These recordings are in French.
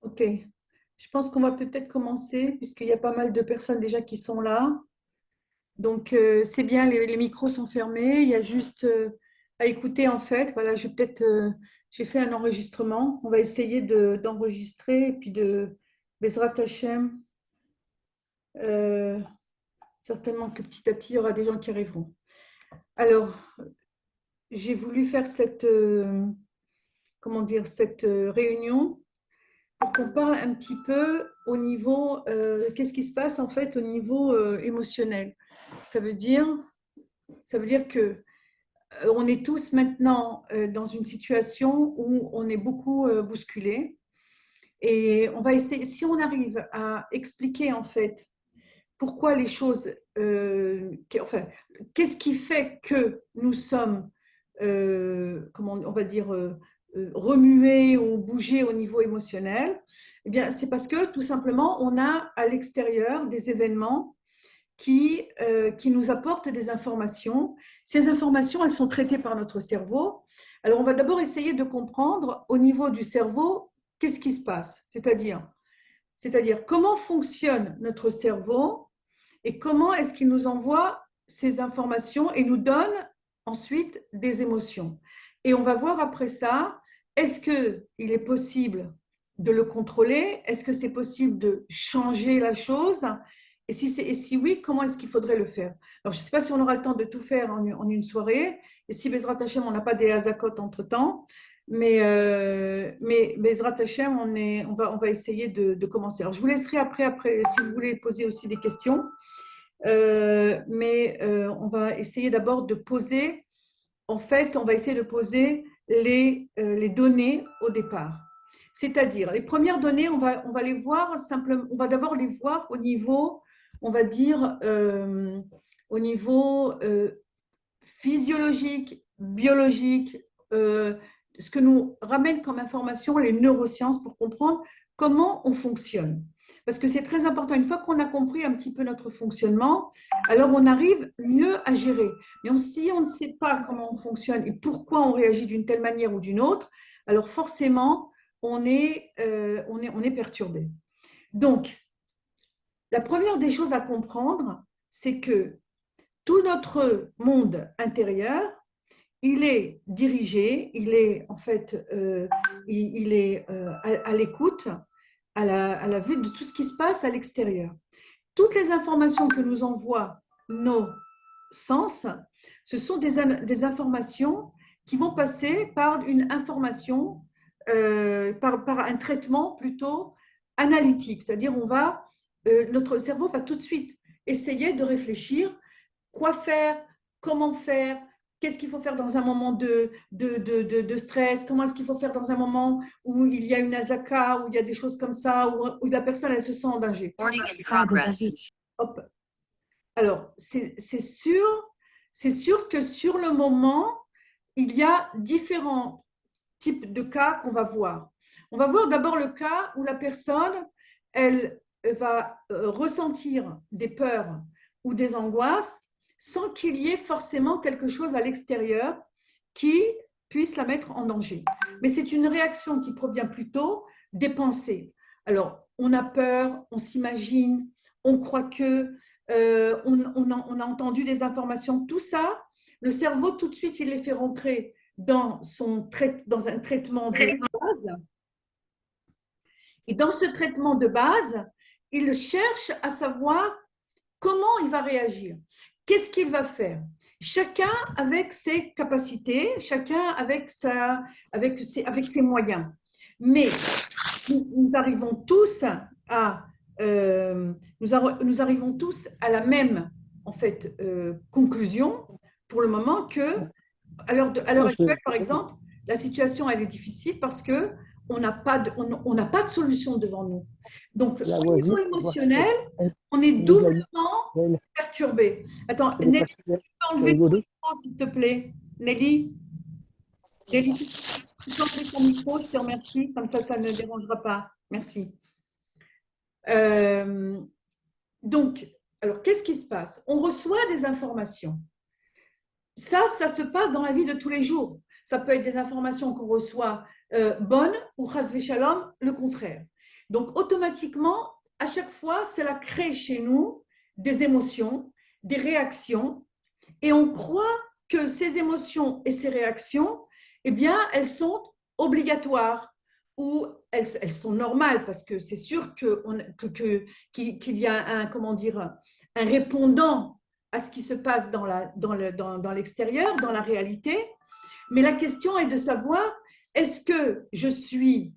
Ok, je pense qu'on va peut-être commencer puisqu'il y a pas mal de personnes déjà qui sont là. Donc, c'est bien, les micros sont fermés. Il y a juste à écouter en fait. Voilà, j'ai fait un enregistrement. On va essayer d'enregistrer et puis de Bezrat Hachem. euh, Certainement que petit à petit, il y aura des gens qui arriveront. Alors, j'ai voulu faire comment dire, cette réunion pour qu'on parle un petit peu au niveau, qu'est-ce qui se passe en fait au niveau émotionnel. Ça veut dire, ça veut dire que on est tous maintenant dans une situation où on est beaucoup bousculé et on va essayer, si on arrive à expliquer en fait pourquoi les choses, enfin, qu'est-ce qui fait que nous sommes, comment on va dire, remués ou bougés au niveau émotionnel, eh bien, c'est parce que tout simplement, on a à l'extérieur des événements qui nous apportent des informations. Ces informations, elles sont traitées par notre cerveau. Alors, on va d'abord essayer de comprendre au niveau du cerveau, qu'est-ce qui se passe, c'est-à-dire comment fonctionne notre cerveau et comment est-ce qu'il nous envoie ces informations et nous donne ensuite des émotions. Et on va voir après ça, est-ce qu'il est possible de le contrôler? Est-ce que c'est possible de changer la chose? Et si oui, comment est-ce qu'il faudrait le faire? Alors, je ne sais pas si on aura le temps de tout faire en une soirée, et si Bezrat Hashem, on n'a pas des hasakot entre-temps, mais Bezrat Hashem, on va essayer de commencer. Alors, je vous laisserai après, si vous voulez poser aussi des questions. On va essayer d'abord de poser, en fait, on va essayer de poser les données au départ. C'est-à-dire, les premières données, on va les voir simplement, on va d'abord les voir au niveau, on va dire, au niveau physiologique, biologique, ce que nous ramène comme information les neurosciences pour comprendre comment on fonctionne. Parce que c'est très important, une fois qu'on a compris un petit peu notre fonctionnement, alors on arrive mieux à gérer. Mais si on ne sait pas comment on fonctionne et pourquoi on réagit d'une telle manière ou d'une autre, alors forcément, on est perturbé. Donc, la première des choses à comprendre, c'est que tout notre monde intérieur, il est dirigé, il est en fait, il est à l'écoute, à la vue de tout ce qui se passe à l'extérieur. Toutes les informations que nous envoient nos sens, ce sont des informations qui vont passer par une information, par un traitement plutôt analytique, c'est-à-dire notre cerveau va tout de suite essayer de réfléchir quoi faire, comment faire, qu'est-ce qu'il faut faire dans un moment de stress, comment est-ce qu'il faut faire dans un moment où il y a une azaka, où il y a des choses comme ça, où la personne elle se sent en danger. Hop. Alors, c'est sûr que sur le moment, il y a différents types de cas qu'on va voir. On va voir d'abord le cas où la personne, elle va ressentir des peurs ou des angoisses sans qu'il y ait forcément quelque chose à l'extérieur qui puisse la mettre en danger. Mais c'est une réaction qui provient plutôt des pensées. Alors, on a peur, on s'imagine, on croit que, on a entendu des informations, tout ça, le cerveau, tout de suite, il les fait rentrer dans un traitement de base. Et dans ce traitement de base, il cherche à savoir comment il va réagir, qu'est-ce qu'il va faire. Chacun avec ses capacités, chacun avec ses moyens. Mais nous arrivons tous nous arrivons tous à la même en fait, conclusion pour le moment que à l'heure actuelle, par exemple, la situation elle est difficile parce que on n'a pas de solution devant nous. Donc, La au niveau voisine, émotionnel, elle, on est elle nous a dit, doublement elle, perturbé. Attends, elle est Nelly, pas tu chez elle. peux Tu as enlever ton rigolé? micro, s'il te plaît. Nelly, tu peux enlever ton micro, je te remercie. Comme ça ne dérangera pas. Merci. Euh, donc, alors, qu'est-ce qui se passe? On reçoit des informations. Ça se passe dans la vie de tous les jours. Ça peut être des informations qu'on reçoit bonnes ou, chas shalom, le contraire. Donc, automatiquement, à chaque fois, cela crée chez nous des émotions, des réactions, et on croit que ces émotions et ces réactions, eh bien, elles sont obligatoires ou elles sont normales parce que c'est sûr qu'il y a un, comment dire, un répondant à ce qui se passe dans l'extérieur, dans la réalité. Mais la question est de savoir, est-ce que je suis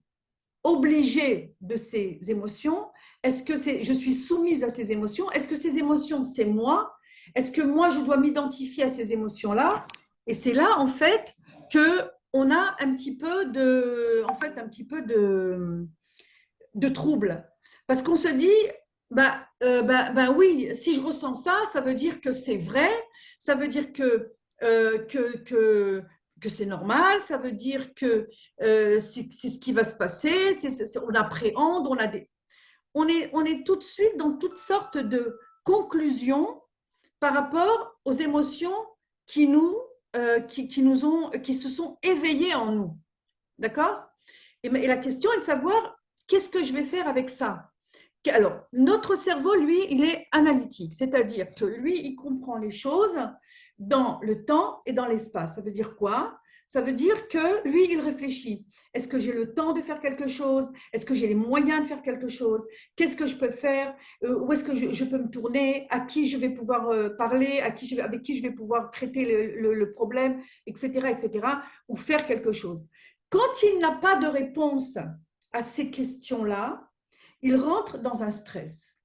obligée de ces émotions? Est-ce que je suis soumise à ces émotions? Est-ce que ces émotions, c'est moi? Est-ce que moi, je dois m'identifier à ces émotions-là? Et c'est là, en fait, que on a un petit peu de trouble. Parce qu'on se dit, oui, si je ressens ça, ça veut dire que c'est vrai, ça veut dire que c'est normal, ça veut dire que c'est ce qui va se passer, on appréhende, on est tout de suite dans toutes sortes de conclusions par rapport aux émotions qui qui se sont éveillées en nous. D'accord? Et la question est de savoir qu'est-ce que je vais faire avec ça? Alors, notre cerveau, lui, il est analytique, c'est-à-dire que lui, il comprend les choses dans le temps et dans l'espace. Ça veut dire quoi? Ça veut dire que lui, il réfléchit. Est-ce que j'ai le temps de faire quelque chose? Est-ce que j'ai les moyens de faire quelque chose? Qu'est-ce que je peux faire? Où est-ce que je peux me tourner? À qui je vais pouvoir parler? Avec qui je vais pouvoir traiter le problème, etc., etc., ou faire quelque chose. Quand il n'a pas de réponse à ces questions-là, il rentre dans un stress.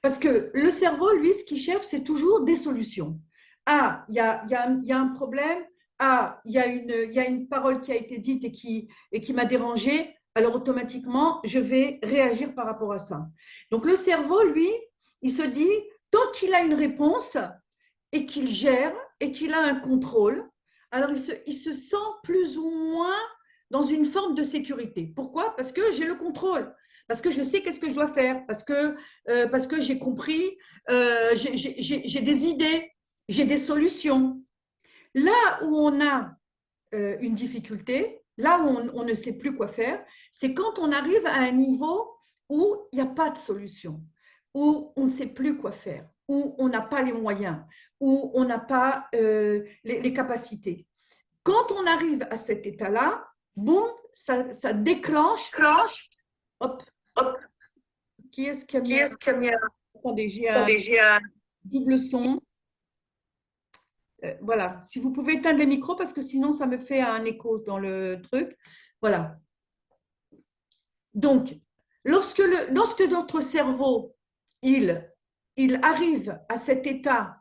Parce que le cerveau, lui, ce qu'il cherche, c'est toujours des solutions. Ah, il y a un problème. Ah, il y a une parole qui a été dite et qui m'a dérangé. Alors, automatiquement, je vais réagir par rapport à ça. Donc, le cerveau, lui, il se dit, tant qu'il a une réponse et qu'il gère et qu'il a un contrôle, alors il se sent plus ou moins dans une forme de sécurité. Pourquoi? Parce que j'ai le contrôle, parce que je sais qu'est-ce que je dois faire, parce que j'ai compris, j'ai des idées, j'ai des solutions. Là où on a une difficulté, là où on ne sait plus quoi faire, c'est quand on arrive à un niveau où il n'y a pas de solution, où on ne sait plus quoi faire, où on n'a pas les moyens, où on n'a pas les capacités. Quand on arrive à cet état-là, boum, ça déclenche. Hop, Hop, qui est-ce qui a qui mis un... est-ce qui a mis un... Attendez, j'ai un Attendez, j'ai un... double son. Voilà, si vous pouvez éteindre les micros parce que sinon ça me fait un écho dans le truc. Voilà. Donc, lorsque notre cerveau, il arrive à cet état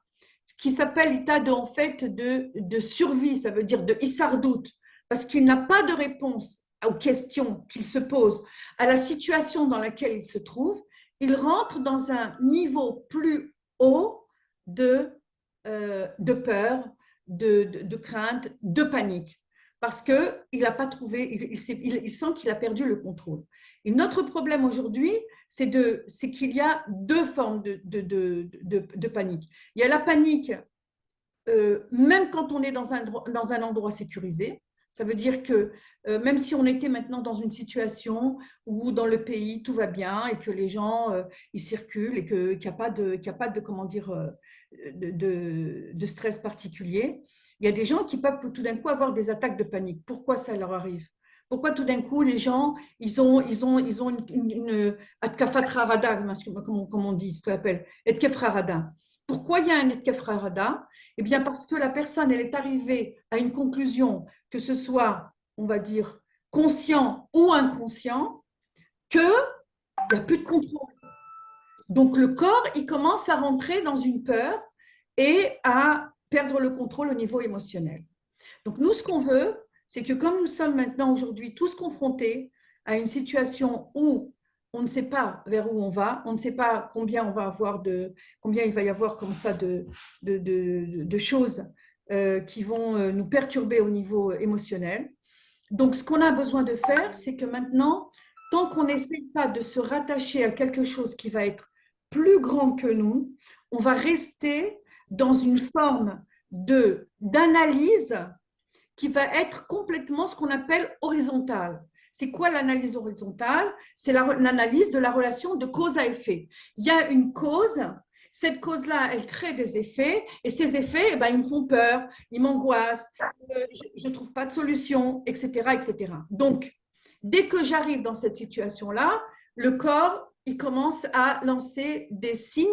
qui s'appelle l'état en fait, de survie, ça veut dire de hisardoute, parce qu'il n'a pas de réponse aux questions qu'il se pose, à la situation dans laquelle il se trouve, il rentre dans un niveau plus haut de peur, de crainte, de panique, parce qu'il n'a pas trouvé, il sent qu'il a perdu le contrôle. Et notre problème aujourd'hui, c'est qu'il y a deux formes de panique. Il y a la panique, même quand on est dans un endroit sécurisé. Ça veut dire que même si on était maintenant dans une situation où dans le pays tout va bien et que les gens ils circulent et qu'il n'y a pas de comment dire de stress particulier, il y a des gens qui peuvent tout d'un coup avoir des attaques de panique. Pourquoi ça leur arrive? Pourquoi tout d'un coup les gens ils ont une atkafat harada, comme on dit, ce qu'on appelle etkef harada. Pourquoi il y a un etkef harada? Eh bien parce que la personne elle est arrivée à une conclusion, que ce soit on va dire conscient ou inconscient, qu'il n'y a plus de contrôle. Donc le corps il commence à rentrer dans une peur et à perdre le contrôle au niveau émotionnel. Donc nous, ce qu'on veut, c'est que comme nous sommes maintenant aujourd'hui tous confrontés à une situation où on ne sait pas vers où on va, on ne sait pas combien il va y avoir comme ça de choses qui vont nous perturber au niveau émotionnel. Donc ce qu'on a besoin de faire, c'est que maintenant, tant qu'on n'essaie pas de se rattacher à quelque chose qui va être plus grand que nous, on va rester dans une forme d'analyse qui va être complètement ce qu'on appelle horizontale. C'est quoi l'analyse horizontale? C'est l'analyse de la relation de cause à effet. Il y a une cause, cette cause-là, elle crée des effets, et ces effets, eh ben, ils me font peur, ils m'angoissent, je ne trouve pas de solution, etc., etc. Donc, dès que j'arrive dans cette situation-là, le corps, il commence à lancer des signes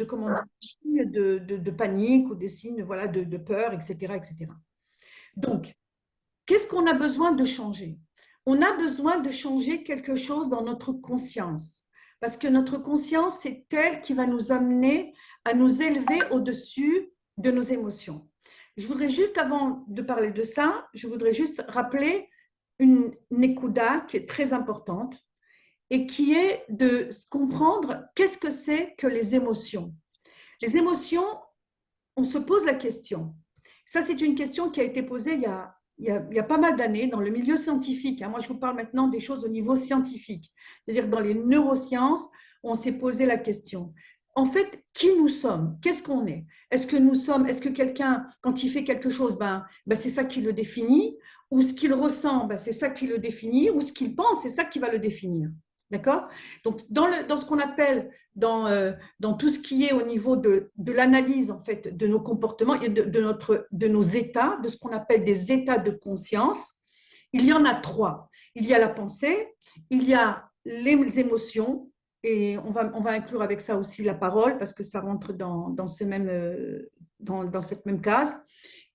comment dire, de panique ou des signes voilà, de peur, etc., etc. Donc, qu'est-ce qu'on a besoin de changer? On a besoin de changer quelque chose dans notre conscience. Parce que notre conscience, c'est elle qui va nous amener à nous élever au-dessus de nos émotions. Je voudrais juste, avant de parler de ça, je voudrais juste rappeler une nekuda qui est très importante et qui est de comprendre qu'est-ce que c'est que les émotions. Les émotions, on se pose la question. Ça, c'est une question qui a été posée il y a pas mal d'années dans le milieu scientifique. Moi, je vous parle maintenant des choses au niveau scientifique. C'est-à-dire que dans les neurosciences, on s'est posé la question. En fait, qui nous sommes? Qu'est-ce qu'on est? Est-ce que quelqu'un, quand il fait quelque chose, c'est ça qui le définit? Ou ce qu'il ressent, c'est ça qui le définit? Ou ce qu'il pense, c'est ça qui va le définir? D'accord? Donc, dans ce qu'on appelle, dans tout ce qui est au niveau de l'analyse en fait, de nos comportements et de nos états, de ce qu'on appelle des états de conscience, il y en a trois. Il y a la pensée, il y a les émotions, et on va inclure avec ça aussi la parole, parce que ça rentre dans cette même case.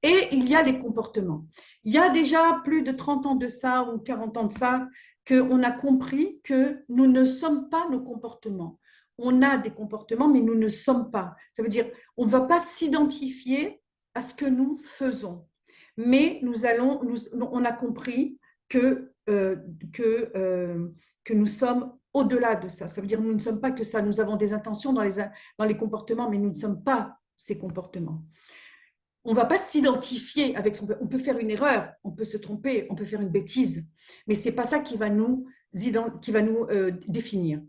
Et il y a les comportements. Il y a déjà plus de 30 ans de ça ou 40 ans de ça qu'on a compris que nous ne sommes pas nos comportements. On a des comportements, mais nous ne sommes pas. Ça veut dire on ne va pas s'identifier à ce que nous faisons. Mais on a compris que, que nous sommes au-delà de ça. Ça veut dire que nous ne sommes pas que ça. Nous avons des intentions dans les comportements, mais nous ne sommes pas ces comportements. On ne va pas s'identifier avec son... On peut faire une erreur, on peut se tromper, on peut faire une bêtise, mais ce n'est pas ça qui va nous définir.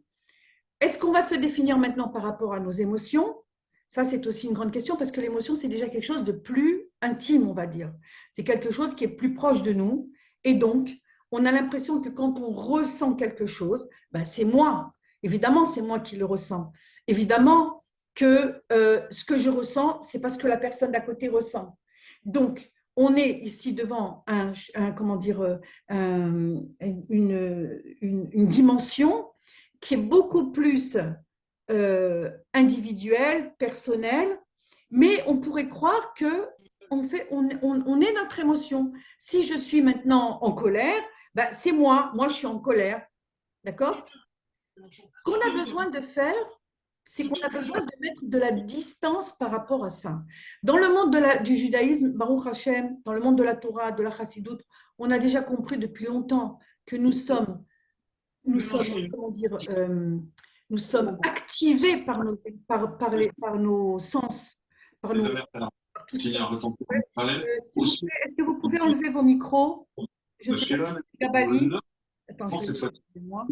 Est-ce qu'on va se définir maintenant par rapport à nos émotions? Ça, c'est aussi une grande question parce que l'émotion, c'est déjà quelque chose de plus intime, on va dire. C'est quelque chose qui est plus proche de nous. Et donc, on a l'impression que quand on ressent quelque chose, c'est moi. Évidemment, c'est moi qui le ressens. Évidemment que ce que je ressens, c'est parce que la personne d'à côté ressent. Donc, on est ici devant une dimension qui est beaucoup plus individuelle, personnelle, mais on pourrait croire que on est notre émotion. Si je suis maintenant en colère, c'est moi je suis en colère, d'accord? Ce qu'on a besoin de faire, c'est qu'on a besoin de mettre de la distance par rapport à ça. Dans le monde du judaïsme, Baruch Hashem, dans le monde de la Torah, de la Chassidoute, on a déjà compris depuis longtemps que comment dire, nous sommes activés par nos sens, par tout ce qui est. S'il vous plaît, est-ce que vous pouvez enlever vos micros? Je sais pas, Gabali. Attends, moi.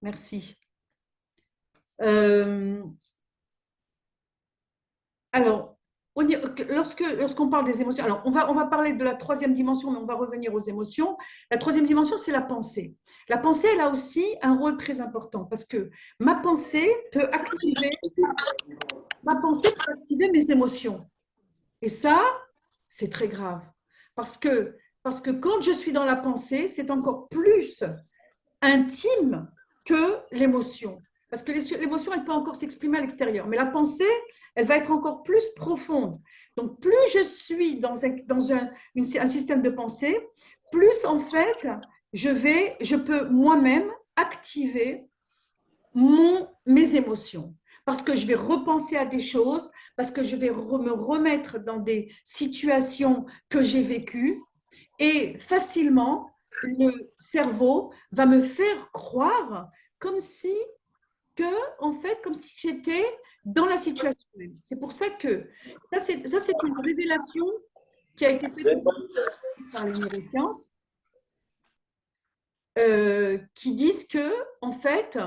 Merci. Alors, lorsqu'on parle des émotions, alors on va parler de la troisième dimension, mais on va revenir aux émotions. La troisième dimension, c'est la pensée. La pensée, elle a aussi un rôle très important parce que ma pensée peut activer mes émotions. Et ça, c'est très grave. Parce que quand je suis dans la pensée, c'est encore plus intime que l'émotion. Parce que l'émotion, elle peut encore s'exprimer à l'extérieur. Mais la pensée, elle va être encore plus profonde. Donc, plus je suis dans un système de pensée, plus, en fait, je peux moi-même activer mes émotions. Parce que je vais repenser à des choses, parce que je vais me remettre dans des situations que j'ai vécues. Et facilement, le cerveau va me faire croire comme si comme si j'étais dans la situation même. C'est pour ça que ça, c'est une révélation qui a été faite par les neurosciences, qui disent que, en fait,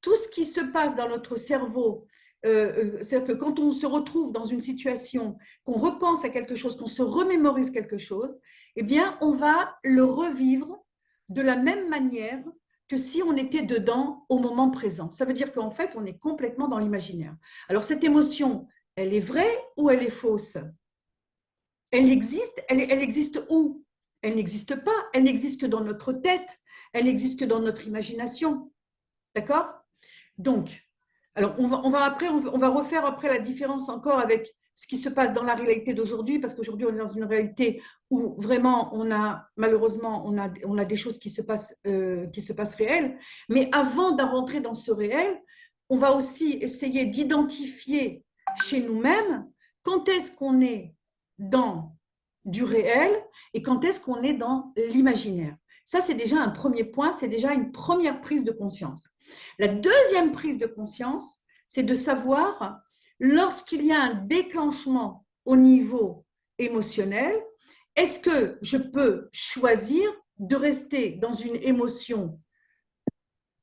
tout ce qui se passe dans notre cerveau c'est-à-dire que quand on se retrouve dans une situation, qu'on repense à quelque chose, qu'on se remémorise quelque chose, eh bien, on va le revivre de la même manière que si on était dedans au moment présent. Ça veut dire qu'en fait, on est complètement dans l'imaginaire. Alors, cette émotion, elle est vraie ou elle est fausse? Elle existe, elle existe où? Elle n'existe pas, elle n'existe que dans notre tête, elle n'existe que dans notre imagination. D'accord? Donc, alors on va refaire après la différence encore avec ce qui se passe dans la réalité d'aujourd'hui, parce qu'aujourd'hui on est dans une réalité où vraiment malheureusement on a des choses qui se passent réelles. Mais avant d'en rentrer dans ce réel, on va aussi essayer d'identifier chez nous-mêmes quand est-ce qu'on est dans du réel et quand est-ce qu'on est dans l'imaginaire. Ça, c'est déjà un premier point, c'est déjà une première prise de conscience. La deuxième prise de conscience, c'est de savoir, lorsqu'il y a un déclenchement au niveau émotionnel, est-ce que je peux choisir de rester dans une émotion,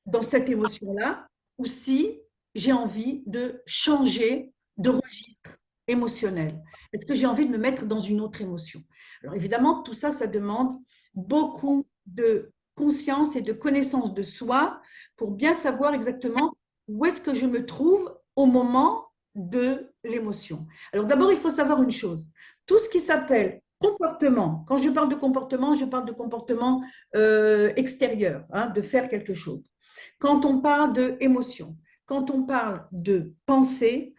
dans cette émotion-là, ou si j'ai envie de changer de registre émotionnel? Est-ce que j'ai envie de me mettre dans une autre émotion? Alors évidemment, tout ça, ça demande beaucoup de conscience et de connaissance de soi pour bien savoir exactement où est-ce que je me trouve au moment de l'émotion. Alors d'abord, il faut savoir une chose. Tout ce qui s'appelle comportement, quand je parle de comportement extérieur, hein, de faire quelque chose. Quand on parle d'émotion, quand on parle de pensée,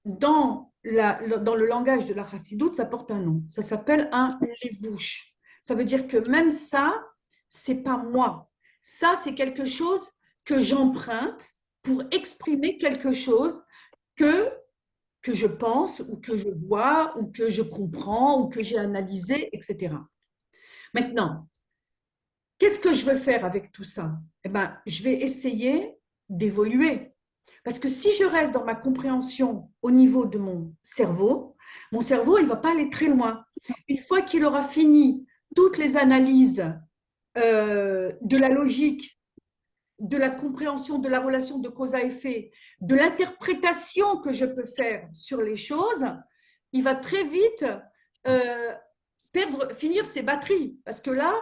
dans le langage de la chassidoute, ça porte un nom. Ça s'appelle un levouche. Ça veut dire que même ça, c'est pas moi. Ça, c'est quelque chose que j'emprunte pour exprimer quelque chose que, que je pense ou que je vois ou que je comprends ou que j'ai analysé, etc. Maintenant, qu'est-ce que je veux faire avec tout ça? Eh ben, je vais essayer d'évoluer. Parce que si je reste dans ma compréhension au niveau de mon cerveau, il ne va pas aller très loin. Une fois qu'il aura fini toutes les analyses de la logique, de la compréhension de la relation de cause à effet, de l'interprétation que je peux faire sur les choses, il va très vite euh, finir ses batteries. Parce que là,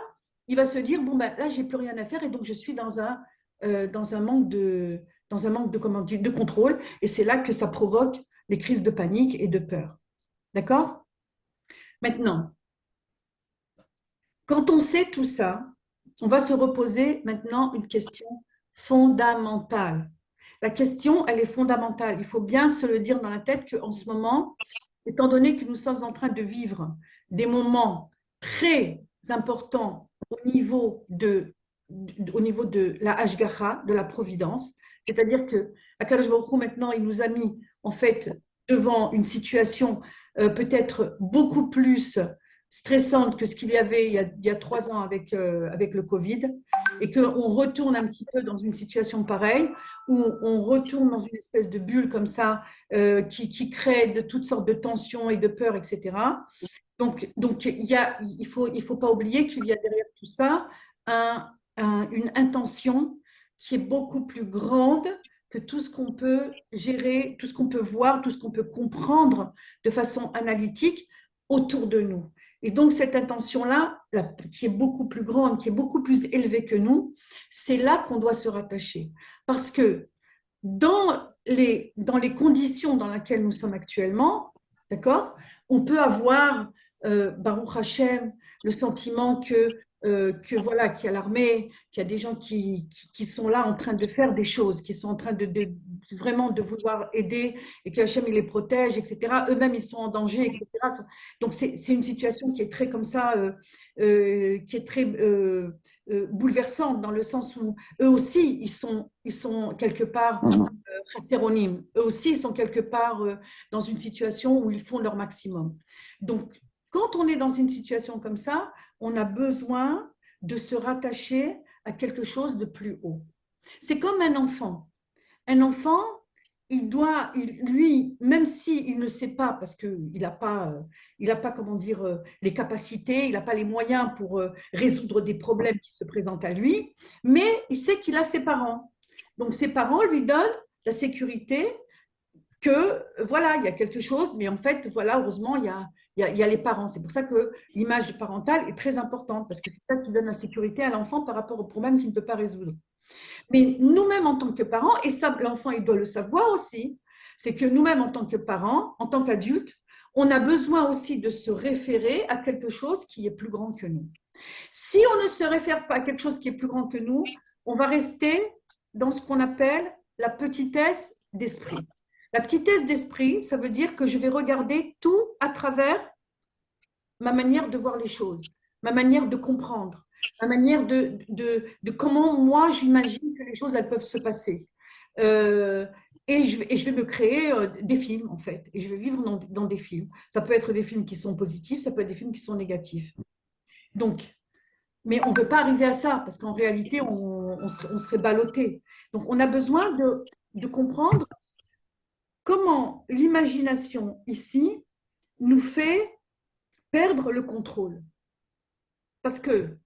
il va se dire, bon, ben, là, j'ai plus rien à faire et donc je suis dans un manque de contrôle. Et c'est là que ça provoque les crises de panique et de peur. D'accord? Maintenant, quand on sait tout ça, on va se reposer maintenant une question fondamentale. La question, elle est fondamentale. Il faut bien se le dire dans la tête qu'en ce moment, étant donné que nous sommes en train de vivre des moments très importants au niveau de la Hashgacha, de la providence, c'est-à-dire que Akadosh Baruch Hu, maintenant, il nous a mis en fait devant une situation peut-être beaucoup plus stressante que ce qu'il y avait il y a 3 ans avec le Covid, et qu'on retourne un petit peu dans une situation pareille, où on retourne dans une espèce de bulle comme ça, qui crée de toutes sortes de tensions et de peurs, etc. Donc il faut pas oublier qu'il y a derrière tout ça une intention qui est beaucoup plus grande que tout ce qu'on peut gérer, tout ce qu'on peut voir, tout ce qu'on peut comprendre de façon analytique autour de nous. Et donc cette intention-là, qui est beaucoup plus grande, qui est beaucoup plus élevée que nous, c'est là qu'on doit se rattacher. Parce que dans les conditions dans lesquelles nous sommes actuellement, d'accord, on peut avoir, Baruch Hashem, le sentiment que voilà, qu'il y a l'armée, qu'il y a des gens qui sont là en train de faire des choses, qui sont en train vraiment de vouloir aider et que Hachem il les protège, etc. Eux-mêmes, ils sont en danger, etc. Donc, c'est une situation qui est très comme ça, qui est très bouleversante dans le sens où eux aussi, ils sont quelque part chasséronim. Eux aussi, ils sont quelque part dans une situation où ils font leur maximum. Donc, quand on est dans une situation comme ça, on a besoin de se rattacher à quelque chose de plus haut. C'est comme un enfant. Un enfant, lui, même s'il ne sait pas, parce qu'il n'a pas, comment dire, les capacités, il n'a pas les moyens pour résoudre des problèmes qui se présentent à lui, mais il sait qu'il a ses parents. Donc ses parents lui donnent la sécurité, que voilà, il y a quelque chose, mais en fait, voilà, heureusement, il y a les parents. C'est pour ça que l'image parentale est très importante, parce que c'est ça qui donne la sécurité à l'enfant par rapport au problème qu'il ne peut pas résoudre. Mais nous-mêmes, en tant que parents, et ça, l'enfant, il doit le savoir aussi, c'est que nous-mêmes, en tant que parents, en tant qu'adultes, on a besoin aussi de se référer à quelque chose qui est plus grand que nous. Si on ne se réfère pas à quelque chose qui est plus grand que nous, on va rester dans ce qu'on appelle la petitesse d'esprit. La petitesse d'esprit, ça veut dire que je vais regarder tout à travers ma manière de voir les choses, ma manière de comprendre, ma manière de comment moi j'imagine que les choses elles peuvent se passer. Euh, et je vais me créer des films en fait, et je vais vivre dans des films. Ça peut être des films qui sont positifs, ça peut être des films qui sont négatifs. Donc, mais on ne veut pas arriver à ça, parce qu'en réalité, on serait ballotté. Donc, on a besoin de comprendre comment l'imagination ici nous fait perdre le contrôle. Parce que,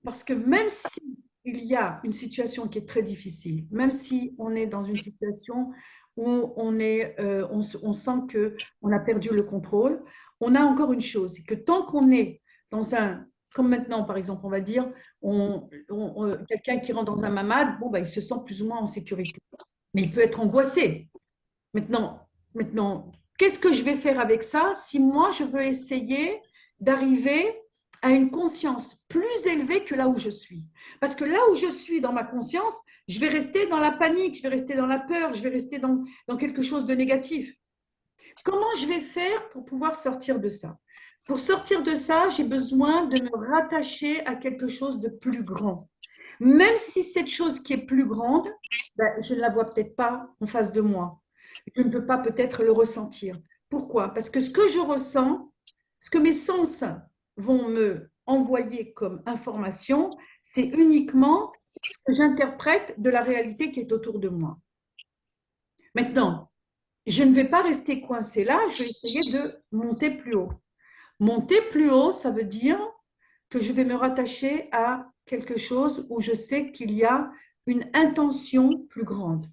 parce que même si il y a une situation qui est très difficile, même si on est dans une situation où on sent qu'on a perdu le contrôle, on a encore une chose, c'est que tant qu'on est dans un, comme maintenant par exemple, on va dire, quelqu'un qui rentre dans un mamad, bon, bah, il se sent plus ou moins en sécurité, mais il peut être angoissé. Maintenant, qu'est-ce que je vais faire avec ça si moi, je veux essayer d'arriver à une conscience plus élevée que là où je suis? Parce que là où je suis dans ma conscience, je vais rester dans la panique, je vais rester dans la peur, je vais rester dans quelque chose de négatif. Comment je vais faire pour pouvoir sortir de ça? Pour sortir de ça, j'ai besoin de me rattacher à quelque chose de plus grand. Même si cette chose qui est plus grande, ben, je ne la vois peut-être pas en face de moi. Je ne peux pas peut-être le ressentir. Pourquoi? Parce que ce que je ressens, ce que mes sens vont me envoyer comme information, c'est uniquement ce que j'interprète de la réalité qui est autour de moi. Maintenant, je ne vais pas rester coincée là, je vais essayer de monter plus haut. Monter plus haut, ça veut dire que je vais me rattacher à quelque chose où je sais qu'il y a une intention plus grande.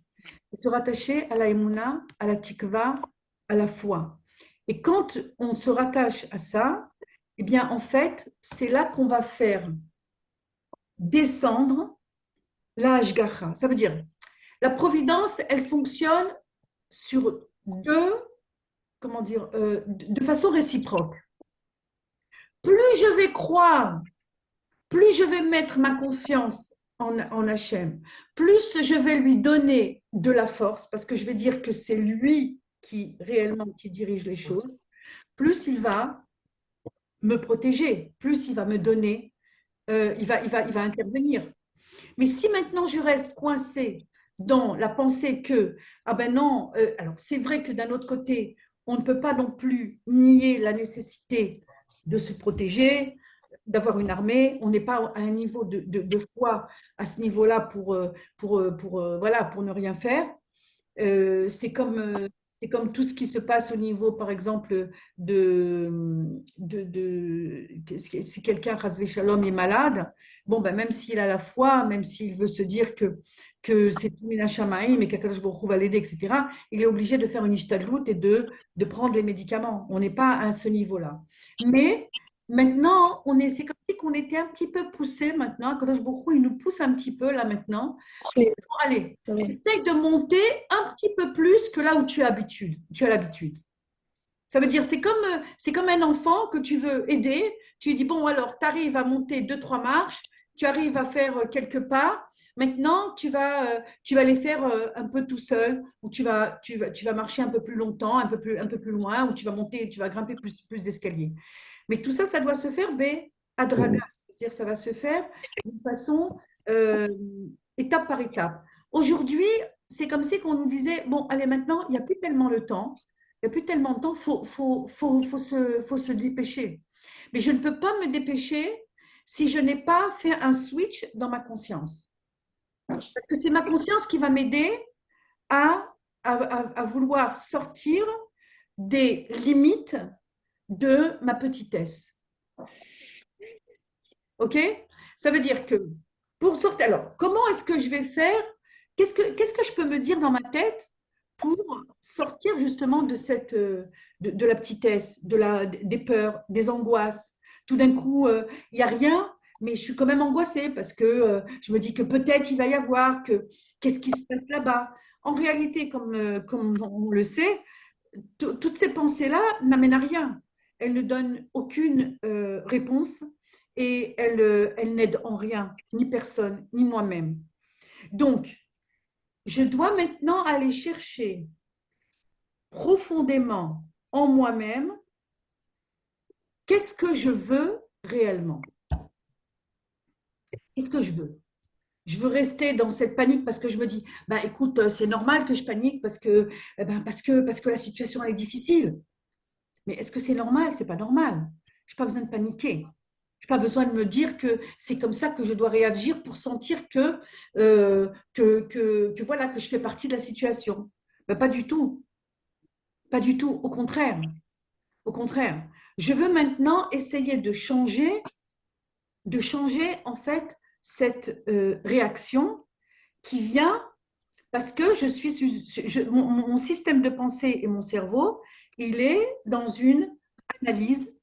Se rattacher à la émouna, à la tikva, à la foi. Et quand on se rattache à ça, eh bien, en fait, c'est là qu'on va faire descendre la hashgacha. Ça veut dire, la providence, elle fonctionne sur deux, comment dire, de façon réciproque. Plus je vais croire, plus je vais mettre ma confiance en Hachem, plus je vais lui donner de la force, parce que je vais dire que c'est lui qui réellement qui dirige les choses, plus il va me protéger, plus il va me donner, il va intervenir. Mais si maintenant je reste coincée dans la pensée que, ah ben non, alors c'est vrai que d'un autre côté, on ne peut pas non plus nier la nécessité de se protéger, d'avoir une armée, on n'est pas à un niveau de foi à ce niveau-là voilà, pour ne rien faire. Euh, c'est comme, euh, c'est comme tout ce qui se passe au niveau, par exemple, si quelqu'un, Rasvé Shalom, est malade, bon, ben, même s'il a la foi, même s'il veut se dire que c'est tout Minashamaï, mais qu'Akadosh Baruch Hu va l'aider, etc., il est obligé de faire une ishtadlout et de prendre les médicaments. On n'est pas à ce niveau-là. Mais maintenant, c'est comme si on était un petit peu poussé maintenant. Akadosh Baruch Hu, il nous pousse un petit peu là maintenant. Allez, essaye de monter un petit peu plus que là où tu as l'habitude. Ça veut dire, c'est comme un enfant que tu veux aider. Tu lui dis, bon, alors, tu arrives à monter deux, trois marches, tu arrives à faire quelques pas. Maintenant, tu vas les faire un peu tout seul, ou tu vas marcher un peu plus longtemps, un peu plus loin, ou tu vas monter, tu vas grimper plus d'escaliers. Mais tout ça, ça doit se faire, à dragas. C'est-à-dire, ça va se faire d'une façon euh, étape par étape. Aujourd'hui, c'est comme si on nous disait, bon, allez, maintenant, il n'y a plus tellement le temps, il n'y a plus tellement de temps, faut se dépêcher. Mais je ne peux pas me dépêcher si je n'ai pas fait un switch dans ma conscience. Parce que c'est ma conscience qui va m'aider à vouloir sortir des limites de ma petitesse. OK? Ça veut dire que pour sortir, alors, comment est-ce que je vais faire? Qu'est-ce que je peux me dire dans ma tête pour sortir justement de de la petitesse, des peurs, des angoisses. Tout d'un coup, il n'y a rien, mais je suis quand même angoissée parce que je me dis que peut-être il va y avoir, que qu'est-ce qui se passe là-bas. En réalité, comme on le sait, toutes ces pensées-là n'amènent à rien. Elles ne donnent aucune réponse et elles n'aident en rien, ni personne, ni moi-même. Donc, je dois maintenant aller chercher profondément en moi-même qu'est-ce que je veux réellement. Qu'est-ce que je veux? Je veux rester dans cette panique parce que je me dis, bah écoute, c'est normal que je panique parce que la situation elle est difficile. Mais est-ce que c'est normal? C'est pas normal. Je n'ai pas besoin de paniquer. Je n'ai pas besoin de me dire que c'est comme ça que je dois réagir pour sentir voilà, que je fais partie de la situation. Ben, pas du tout. Pas du tout. Au contraire. Au contraire. Je veux maintenant essayer de changer en fait cette réaction qui vient parce que mon système de pensée et mon cerveau, il est dans une analyse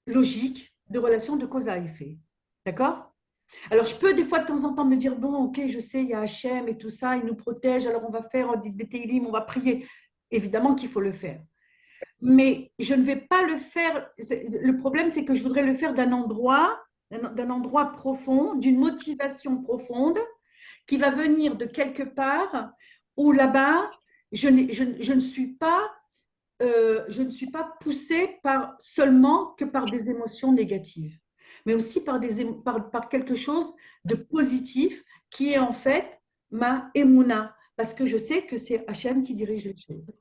logique de relation de cause à effet. D'accord? Alors, je peux des fois de temps en temps me dire, bon, ok, je sais, il y a Hachem et tout ça, il nous protège, alors on va faire des télim, on va prier. Évidemment qu'il faut le faire. Mais je ne vais pas le faire. Le problème, c'est que je voudrais le faire d'un endroit profond, d'une motivation profonde, qui va venir de quelque part où là-bas, je ne suis pas je ne suis pas poussée seulement que par des émotions négatives, mais aussi par quelque chose de positif qui est en fait ma émouna, parce que je sais que c'est Hachem qui dirige les choses.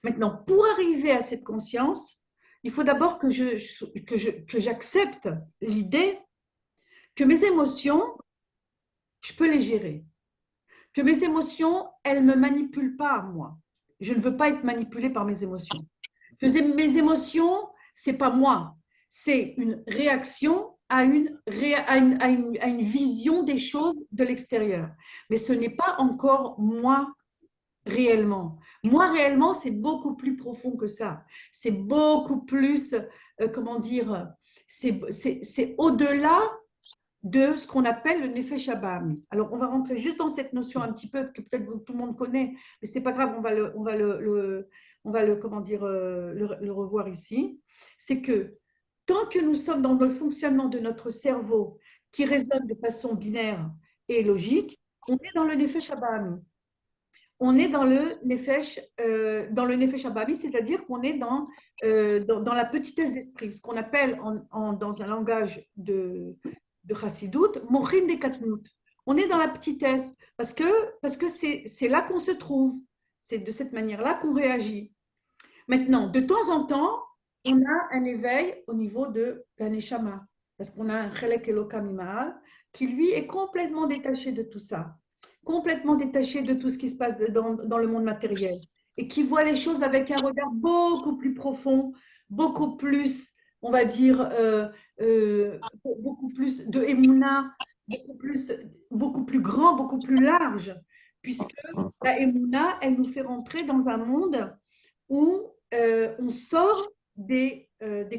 Maintenant, pour arriver à cette conscience, il faut d'abord que j'accepte l'idée que mes émotions, je peux les gérer. Que mes émotions, elles ne me manipulent pas, moi. Je ne veux pas être manipulée par mes émotions. Mes émotions, c'est pas moi, c'est une réaction à une vision des choses de l'extérieur. Mais ce n'est pas encore moi réellement. Moi réellement, c'est beaucoup plus profond que ça. C'est beaucoup plus, comment dire, c'est au-delà de ce qu'on appelle le Nefesh Abami. Alors, on va rentrer juste dans cette notion un petit peu que peut-être tout le monde connaît, mais c'est pas grave, on va le comment dire, le revoir ici. C'est que tant que nous sommes dans le fonctionnement de notre cerveau qui résonne de façon binaire et logique, on est dans le Nefesh Abami. On est dans le Nefesh Abami, c'est-à-dire qu'on est dans la petitesse d'esprit, ce qu'on appelle dans un langage de Chassidut, Mochin de Katnut. On est dans la petitesse parce que c'est là qu'on se trouve. C'est de cette manière-là qu'on réagit. Maintenant, de temps en temps, on a un éveil au niveau de la Neshama, parce qu'on a un Chelek Elokam Imaal qui, lui, est complètement détaché de tout ça, complètement détaché de tout ce qui se passe dans le monde matériel, et qui voit les choses avec un regard beaucoup plus profond, beaucoup plus, on va dire, beaucoup plus de Emouna, beaucoup plus grand, beaucoup plus large, puisque la Emouna, elle nous fait rentrer dans un monde où on sort des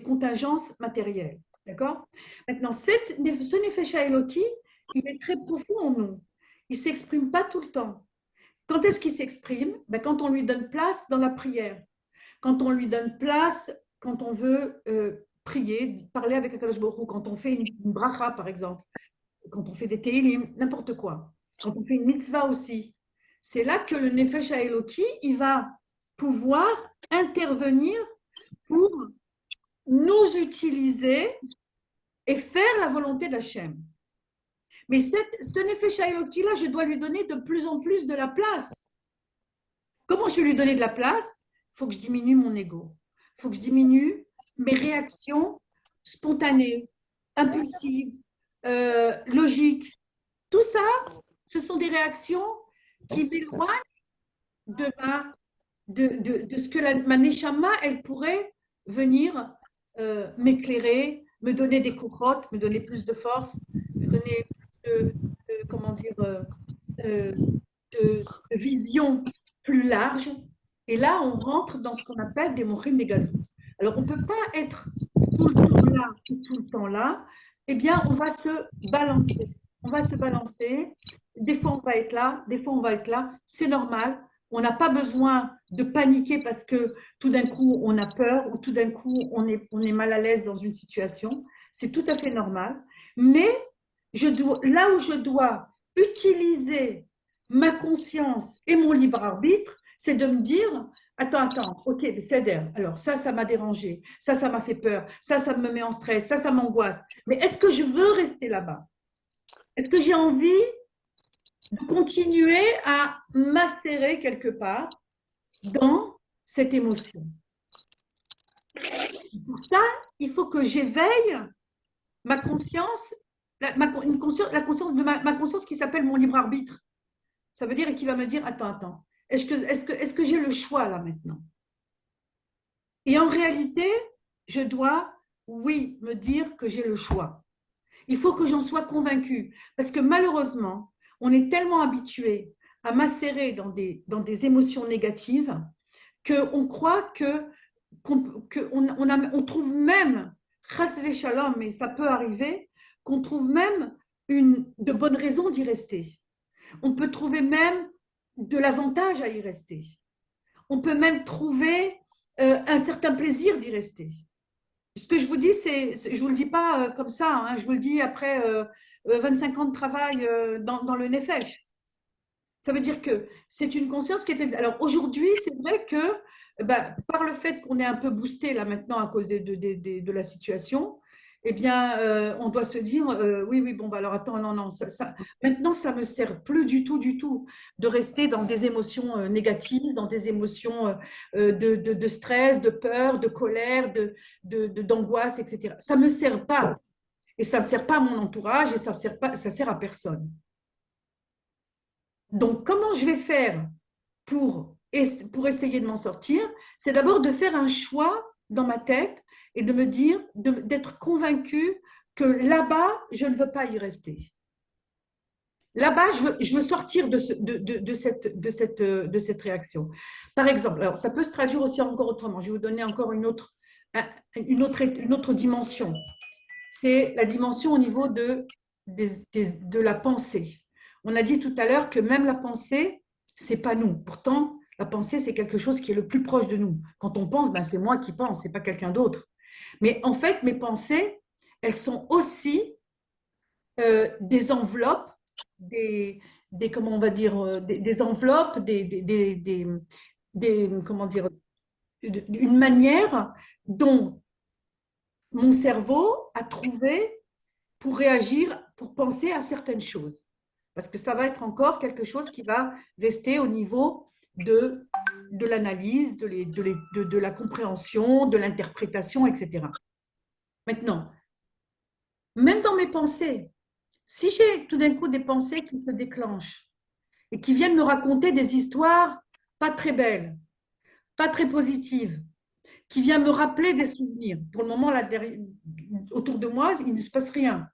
contingences matérielles. D'accord? Maintenant, ce Nefesh Eloki, il est très profond en nous. Il ne s'exprime pas tout le temps. Quand est-ce qu'il s'exprime? Ben, quand on lui donne place dans la prière. Quand on lui donne place, quand on veut prier, parler avec Akadosh Baruch Hu, quand on fait une bracha, par exemple, quand on fait des télim, n'importe quoi. Quand on fait une mitzvah aussi. C'est là que le Nefesh Eloki, il va pouvoir intervenir pour nous utiliser et faire la volonté d'Hachem. Mais ce Nefesh Eloki-là, je dois lui donner de plus en plus de la place. Comment je vais lui donner de la place? Il faut que je diminue mon ego. Il faut que je diminue mes réactions spontanées, impulsives, logiques. Tout ça, ce sont des réactions qui m'éloignent de ce que ma neshama, elle pourrait venir m'éclairer, me donner des couchottes, me donner plus de force, me donner plus comment dire, de vision. plus large. Et là, on rentre dans ce qu'on appelle des mochim négatifs. Alors, on ne peut pas être tout le temps là ou tout le temps là. Eh bien, on va se balancer. On va se balancer. Des fois, on va être là, des fois, on va être là. C'est normal. On n'a pas besoin de paniquer parce que tout d'un coup, on a peur ou tout d'un coup, on est mal à l'aise dans une situation. C'est tout à fait normal. Mais là où je dois utiliser ma conscience et mon libre arbitre, c'est de me dire, attends, ok, c'est-à-dire, alors ça m'a dérangé, ça m'a fait peur, ça me met en stress, ça m'angoisse. Mais est-ce que je veux rester là-bas? Est-ce que j'ai envie de continuer à m'asserrer quelque part dans cette émotion? Pour ça, il faut que j'éveille ma conscience, la conscience de ma conscience qui s'appelle mon libre arbitre. Ça veut dire et qui va me dire, attends, est-ce que j'ai le choix là maintenant? Et en réalité, je dois, oui, me dire que j'ai le choix. Il faut que j'en sois convaincue. Parce que malheureusement, on est tellement habitué à macérer dans des émotions négatives qu'on croit on trouve même, chasvé shalom, mais ça peut arriver, qu'on trouve même de bonnes raisons d'y rester. On peut trouver même de l'avantage à y rester. On peut même trouver un certain plaisir d'y rester. Ce que je vous dis, je ne vous le dis pas comme ça, hein, je vous le dis après 25 ans de travail dans le Nefesh. Ça veut dire que c'est une conscience qui était. Alors aujourd'hui, c'est vrai que bah, par le fait qu'on est un peu boosté là maintenant à cause de la situation, eh bien, on doit se dire oui, bon, bah, alors attends, non, maintenant, ça ne me sert plus du tout, de rester dans des émotions négatives, dans des émotions de stress, de peur, de colère, d'angoisse, etc. Ça ne me sert pas. Et ça ne sert pas à mon entourage et ça sert à personne. Donc, comment je vais faire pour essayer de m'en sortir? C'est d'abord de faire un choix dans ma tête et de me dire, d'être convaincue que là-bas, je ne veux pas y rester. Là-bas, je veux sortir de cette réaction. Par exemple, alors ça peut se traduire aussi encore autrement. Je vais vous donner encore une autre dimension. C'est la dimension au niveau de la pensée. On a dit tout à l'heure que même la pensée, c'est pas nous. Pourtant, la pensée, c'est quelque chose qui est le plus proche de nous. Quand on pense, ben, c'est moi qui pense, c'est pas quelqu'un d'autre. Mais en fait, mes pensées, elles sont aussi des enveloppes, comment on va dire, des enveloppes, comment dire, une manière dont mon cerveau a trouvé pour réagir, pour penser à certaines choses. Parce que ça va être encore quelque chose qui va rester au niveau de l'analyse, de la compréhension, de l'interprétation, etc. Maintenant, même dans mes pensées, si j'ai tout d'un coup des pensées qui se déclenchent et qui viennent me raconter des histoires pas très belles, pas très positives, qui viennent me rappeler des souvenirs. Pour le moment, là, autour de moi, il ne se passe rien.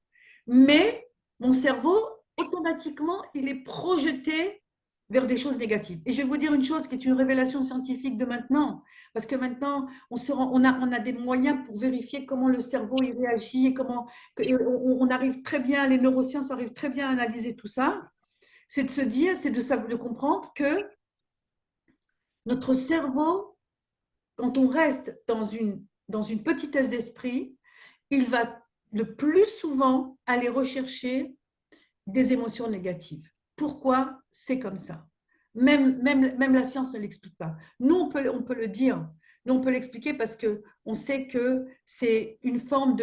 Mais mon cerveau, automatiquement, il est projeté vers des choses négatives. Et je vais vous dire une chose qui est une révélation scientifique de maintenant, parce que maintenant, on a des moyens pour vérifier comment le cerveau il réagit et on arrive très bien, les neurosciences arrivent très bien à analyser tout ça. C'est de se dire, de comprendre que notre cerveau, quand on reste dans une petitesse d'esprit, il va le plus souvent aller rechercher des émotions négatives. Pourquoi c'est comme ça? Même la science ne l'explique pas. Nous, on peut le dire. Nous, on peut l'expliquer parce qu'on sait que c'est une forme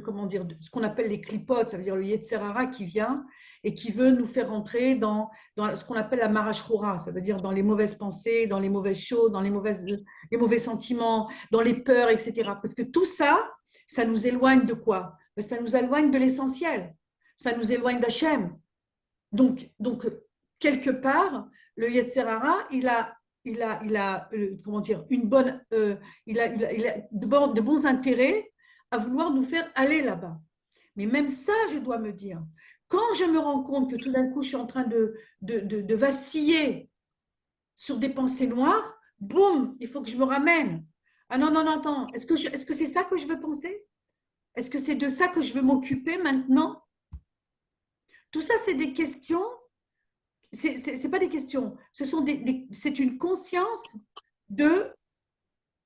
comment dire, de ce qu'on appelle les clipotes, ça veut dire le Yetzerara qui vient et qui veut nous faire rentrer dans ce qu'on appelle la marachroura, ça veut dire dans les mauvaises pensées, dans les mauvaises choses, dans les mauvais sentiments, dans les peurs, etc. Parce que tout ça, ça nous éloigne de quoi? Ça nous éloigne de l'essentiel. Ça nous éloigne d'Hachem. Donc, quelque part, le Yetzerara, comment dire, il a de bons intérêts à vouloir nous faire aller là-bas. Mais même ça, je dois me dire, quand je me rends compte que tout d'un coup, je suis en train de vaciller sur des pensées noires, boum, il faut que je me ramène. Ah non, non, non, attends, est-ce que c'est ça que je veux penser? Est-ce que c'est de ça que je veux m'occuper maintenant? Tout ça, c'est des questions, c'est pas des questions, c'est une conscience de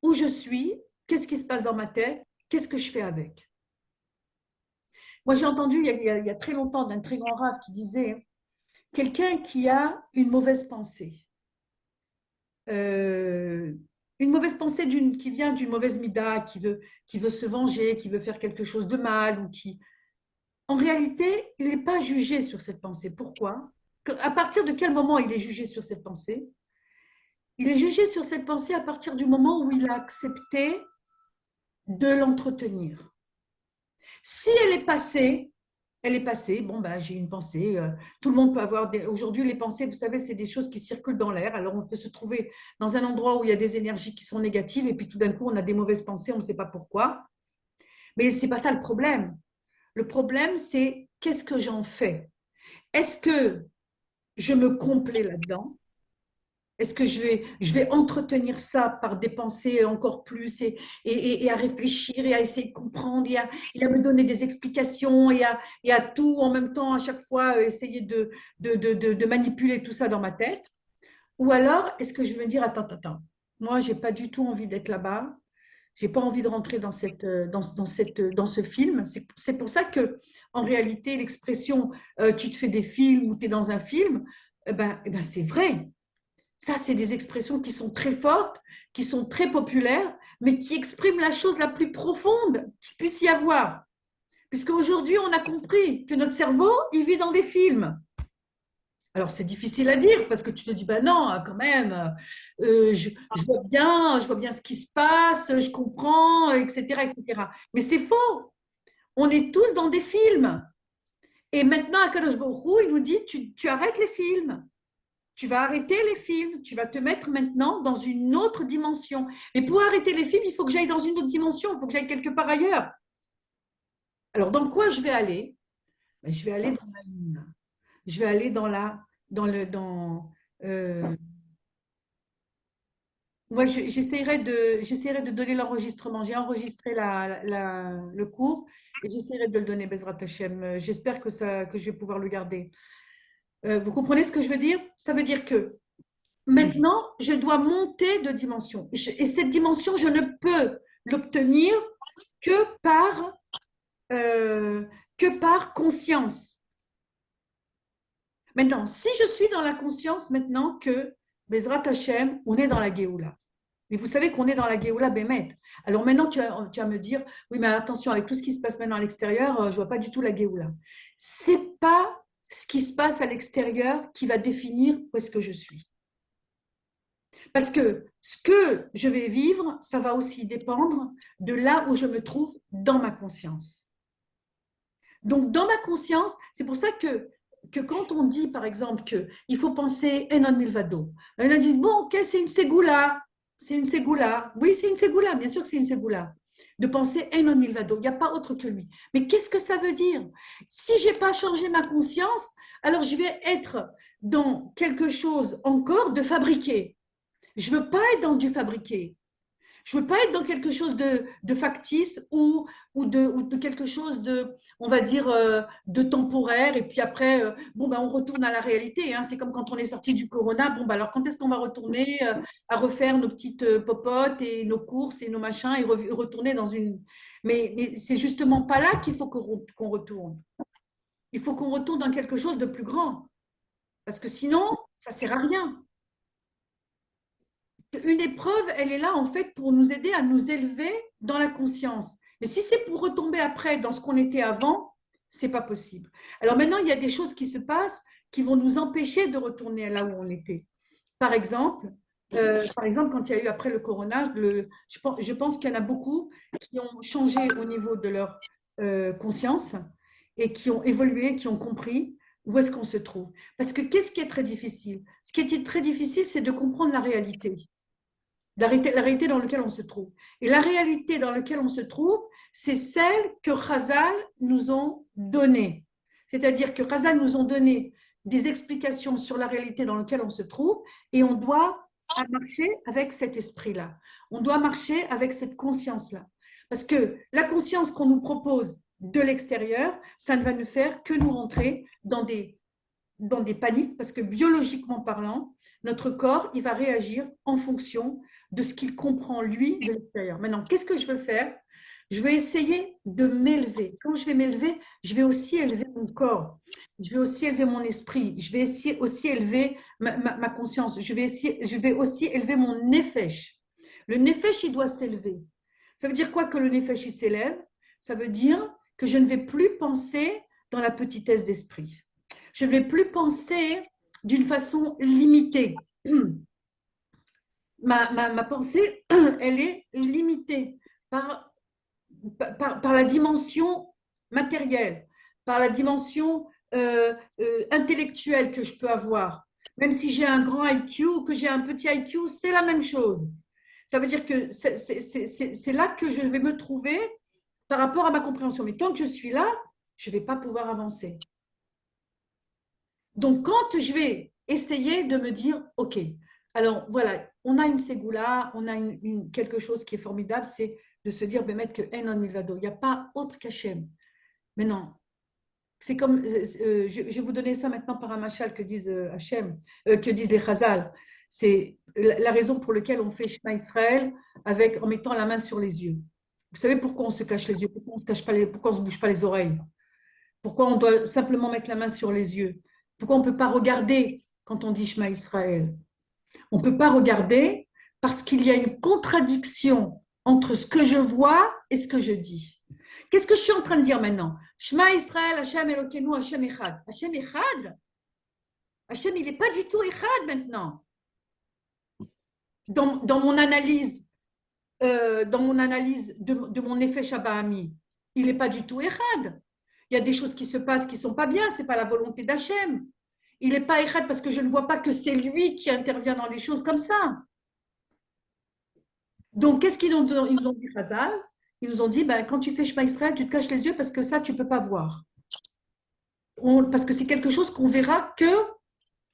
où je suis, qu'est-ce qui se passe dans ma tête, qu'est-ce que je fais avec. Moi, j'ai entendu il y a très longtemps d'un très grand rave qui disait, quelqu'un qui a une mauvaise pensée, euh, une mauvaise pensée qui vient d'une mauvaise mida, qui veut se venger, qui veut faire quelque chose de mal, ou qui, en réalité, il n'est pas jugé sur cette pensée. Pourquoi? À partir de quel moment il est jugé sur cette pensée? Il est jugé sur cette pensée à partir du moment où il a accepté de l'entretenir. Si elle est passée, bon, ben, j'ai une pensée, tout le monde peut avoir, aujourd'hui les pensées, vous savez, c'est des choses qui circulent dans l'air, alors on peut se trouver dans un endroit où il y a des énergies qui sont négatives, et puis tout d'un coup on a des mauvaises pensées, on ne sait pas pourquoi, mais ce n'est pas ça le problème. Le problème, c'est qu'est-ce que j'en fais? Est-ce que je me complais là-dedans? Est-ce que je vais entretenir ça par des pensées encore plus et à réfléchir et à essayer de comprendre et à me donner des explications et à tout en même temps à chaque fois essayer de manipuler tout ça dans ma tête? Ou alors est-ce que je vais me dire, attends, attends, attends, moi j'ai pas du tout envie d'être là-bas, j'ai pas envie de rentrer dans dans ce film. C'est pour ça que en réalité l'expression tu te fais des films ou tu es dans un film, eh ben, c'est vrai. Ça, c'est des expressions qui sont très fortes, qui sont très populaires, mais qui expriment la chose la plus profonde qu'il puisse y avoir. Puisque aujourd'hui, on a compris que notre cerveau, il vit dans des films. Alors, c'est difficile à dire parce que tu te dis, ben non, quand même, je vois bien ce qui se passe, je comprends, etc., etc. Mais c'est faux. On est tous dans des films. Et maintenant, Akadosh Baruch Hu, il nous dit, tu arrêtes les films. Tu vas arrêter les films, tu vas te mettre maintenant dans une autre dimension. Mais pour arrêter les films, il faut que j'aille dans une autre dimension, il faut que j'aille quelque part ailleurs. Alors, dans quoi je vais aller? Ben, je vais aller dans la lune. Je vais aller dans le, dans, euh, moi, j'essaierai de donner l'enregistrement. J'ai enregistré le cours et j'essaierai de le donner, Bezrat Hashem. J'espère que je vais pouvoir le garder. Vous comprenez ce que je veux dire? Ça veut dire que maintenant, je dois monter de dimension. Et cette dimension, je ne peux l'obtenir que par, euh, que par conscience. Maintenant, si je suis dans la conscience maintenant que, Bezrat Hashem, on est dans la Géoula. Mais vous savez qu'on est dans la Géoula Bémet. Alors maintenant, tu vas me dire, oui, mais attention, avec tout ce qui se passe maintenant à l'extérieur, je ne vois pas du tout la Géoula. Ce n'est pas ce qui se passe à l'extérieur qui va définir où est-ce que je suis. Parce que ce que je vais vivre, ça va aussi dépendre de là où je me trouve dans ma conscience. Donc, dans ma conscience, c'est pour ça que quand on dit, par exemple, qu'il faut penser Enon Milvado, il y en a qui disent, bon, ok, c'est une ségoula. C'est une ségoula. Oui, c'est une ségoula, bien sûr que c'est une ségoula. De penser Enon Milvado, il n'y a pas autre que lui. Mais qu'est-ce que ça veut dire? Si je n'ai pas changé ma conscience, alors je vais être dans quelque chose encore de fabriqué. Je ne veux pas être dans du fabriqué. Je ne veux pas être dans quelque chose de factice ou de quelque chose de, on va dire, de temporaire. Et puis après, bon, ben, on retourne à la réalité. Hein. C'est comme quand on est sorti du corona. Bon, ben, alors quand est-ce qu'on va retourner à refaire nos petites popotes et nos courses et nos machins et retourner dans une. Mais c'est justement pas là qu'il faut qu'on retourne. Il faut qu'on retourne dans quelque chose de plus grand. Parce que sinon, ça ne sert à rien. Une épreuve, elle est là en fait pour nous aider à nous élever dans la conscience. Mais si c'est pour retomber après dans ce qu'on était avant, c'est pas possible. Alors maintenant, il y a des choses qui se passent qui vont nous empêcher de retourner là où on était. Par exemple, quand il y a eu après le corona, je pense qu'il y en a beaucoup qui ont changé au niveau de leur conscience et qui ont évolué, qui ont compris où est-ce qu'on se trouve. Parce que qu'est-ce qui est très difficile? Ce qui est très difficile, c'est de comprendre la réalité la réalité dans laquelle on se trouve. Et la réalité dans laquelle on se trouve, c'est celle que Chazal nous ont donnée. C'est-à-dire que Chazal nous ont donné des explications sur la réalité dans laquelle on se trouve et on doit marcher avec cet esprit-là. On doit marcher avec cette conscience-là. Parce que la conscience qu'on nous propose de l'extérieur, ça ne va ne faire que nous rentrer dans des paniques, parce que biologiquement parlant, notre corps, il va réagir en fonction de ce qu'il comprend, lui, de l'extérieur. Maintenant, qu'est-ce que je veux faire? Je vais essayer de m'élever. Quand je vais m'élever, je vais aussi élever mon corps. Je vais aussi élever mon esprit. Je vais essayer aussi élever ma conscience. Je vais aussi élever mon nefesh. Le nefesh, il doit s'élever. Ça veut dire quoi que le nefesh, il s'élève? Ça veut dire que je ne vais plus penser dans la petitesse d'esprit. Je ne vais plus penser d'une façon limitée. Ma pensée, elle est limitée par la dimension matérielle, par la dimension intellectuelle que je peux avoir. Même si j'ai un grand IQ ou que j'ai un petit IQ, c'est la même chose. Ça veut dire que c'est là que je vais me trouver par rapport à ma compréhension. Mais tant que je suis là, je ne vais pas pouvoir avancer. Donc, quand je vais essayer de me dire, OK, alors voilà, on a une ségoula, on a quelque chose qui est formidable, c'est de se dire, Bémet, que Enon Milvado, il n'y a pas autre qu'Hachem. Mais non, c'est comme, je vais vous donner ça maintenant par un machal que disent Hachem, que disent les Chazal. C'est la raison pour laquelle on fait Shema Israël en mettant la main sur les yeux. Vous savez pourquoi on se cache les yeux, pourquoi on se bouge pas les oreilles, pourquoi on doit simplement mettre la main sur les yeux, pourquoi on ne peut pas regarder quand on dit Shema Israël. On ne peut pas regarder parce qu'il y a une contradiction entre ce que je vois et ce que je dis. Qu'est-ce que je suis en train de dire maintenant? Shema Israël, Hashem Elokeinu, Hashem Echad. Hashem Echad? Hashem, il n'est pas du tout Echad maintenant. Dans mon analyse, de mon effet Shabbat, il n'est pas du tout Echad. Il y a des choses qui se passent qui ne sont pas bien, ce n'est pas la volonté d'Hachem. Il n'est pas Echad parce que je ne vois pas que c'est lui qui intervient dans les choses comme ça. Donc, qu'est-ce qu'ils nous ont dit, Chazal? Ils nous ont dit, ben, quand tu fais Shema Israël, tu te caches les yeux parce que ça, tu ne peux pas voir. Parce que c'est quelque chose qu'on verra que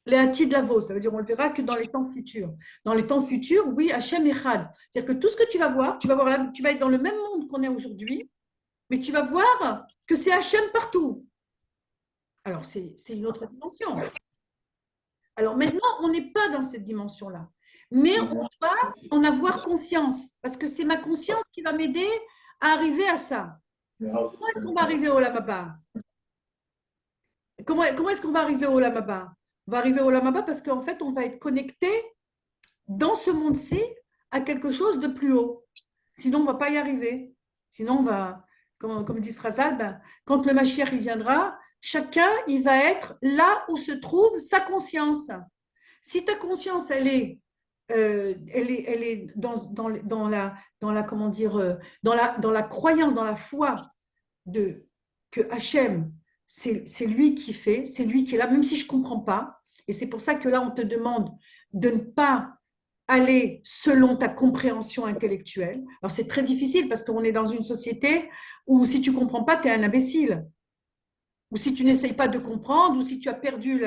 les Hati de la Vos, ça veut dire on le verra que dans les temps futurs. Dans les temps futurs, oui, Hachem Echad. C'est-à-dire que tout ce que tu vas voir, tu vas être dans le même monde qu'on est aujourd'hui, mais tu vas voir que c'est Hachem partout. Alors, c'est une autre dimension. Alors maintenant, on n'est pas dans cette dimension-là. Mais on va en avoir conscience, parce que c'est ma conscience qui va m'aider à arriver à ça. Comment est-ce qu'on va arriver au Lamaba? Comment est-ce qu'on va arriver au Lamaba? On va arriver au Lamaba parce qu'en fait, on va être connecté dans ce monde-ci à quelque chose de plus haut. Sinon, on ne va pas y arriver. Sinon, on va, comme dit Srazal, ben, quand le Mashiach il viendra, chacun il va être là où se trouve sa conscience. Si ta conscience, elle est dans la, comment dire, dans la croyance, dans la foi que Hachem, c'est lui qui fait, c'est lui qui est là, même si je ne comprends pas. Et c'est pour ça que là, on te demande de ne pas aller selon ta compréhension intellectuelle. Alors, c'est très difficile parce qu'on est dans une société où si tu ne comprends pas, tu es un imbécile. Ou si tu n'essayes pas de comprendre, ou si tu as perdu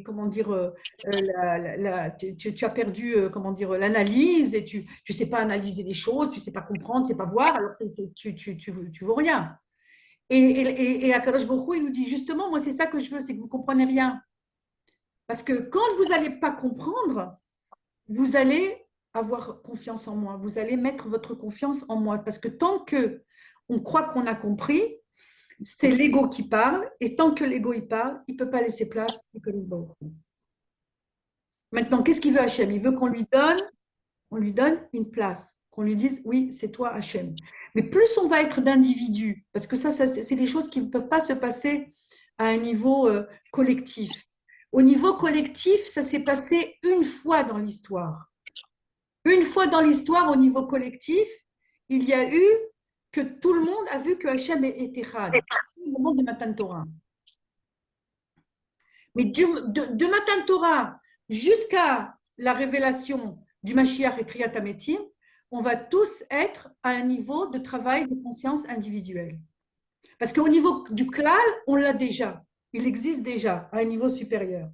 comment dire, tu as perdu comment dire l'analyse et tu sais pas analyser les choses, tu sais pas comprendre, tu sais pas voir, alors tu vaux rien. Et Akadosh Baruch Hu, il nous dit justement, moi c'est ça que je veux, c'est que vous comprenez rien. Parce que quand vous n'allez pas comprendre, vous allez avoir confiance en moi, vous allez mettre votre confiance en moi. Parce que tant que on croit qu'on a compris, c'est l'ego qui parle, et tant que l'ego il parle, il ne peut pas laisser place à Akadosh Baruch Hu. Maintenant, qu'est-ce qu'il veut Hachem? Il veut qu'on lui donne une place, qu'on lui dise oui, c'est toi Hachem. Mais plus on va être d'individus, parce que ça c'est des choses qui ne peuvent pas se passer à un niveau collectif. Au niveau collectif, ça s'est passé une fois dans l'histoire. Une fois dans l'histoire, au niveau collectif, il y a eu que tout le monde a vu que Hachem est Echad, au moment de Matan Torah. Mais de Matan Torah jusqu'à la révélation du Mashiach et Kriyat HaMetim, on va tous être à un niveau de travail de conscience individuelle. Parce qu'au niveau du klal, on l'a déjà. Il existe déjà à un niveau supérieur.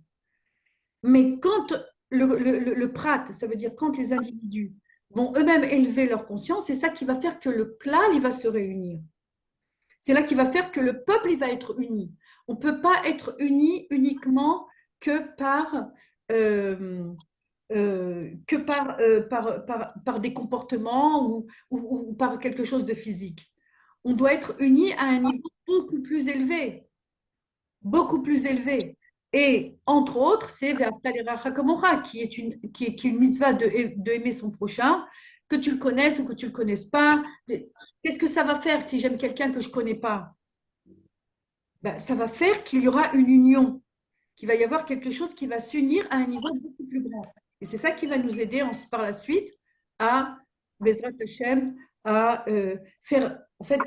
Mais quand le prat, ça veut dire quand les individus vont eux-mêmes élever leur conscience, c'est ça qui va faire que le clan, il va se réunir. C'est là qui va faire que le peuple, il va être uni. On ne peut pas être uni uniquement que euh, par des comportements ou par quelque chose de physique. On doit être uni à un niveau beaucoup plus élevé, beaucoup plus élevé. Et entre autres, c'est Ve'afta l'iracha kamocha, qui est une mitzvah de aimer son prochain, que tu le connaisses ou que tu ne le connaisses pas. Qu'est-ce que ça va faire si j'aime quelqu'un que je ne connais pas? Ben, ça va faire qu'il y aura une union, qu'il va y avoir quelque chose qui va s'unir à un niveau beaucoup plus grand. Et c'est ça qui va nous aider par la suite à, Bezrat Hashem, à faire, en fait,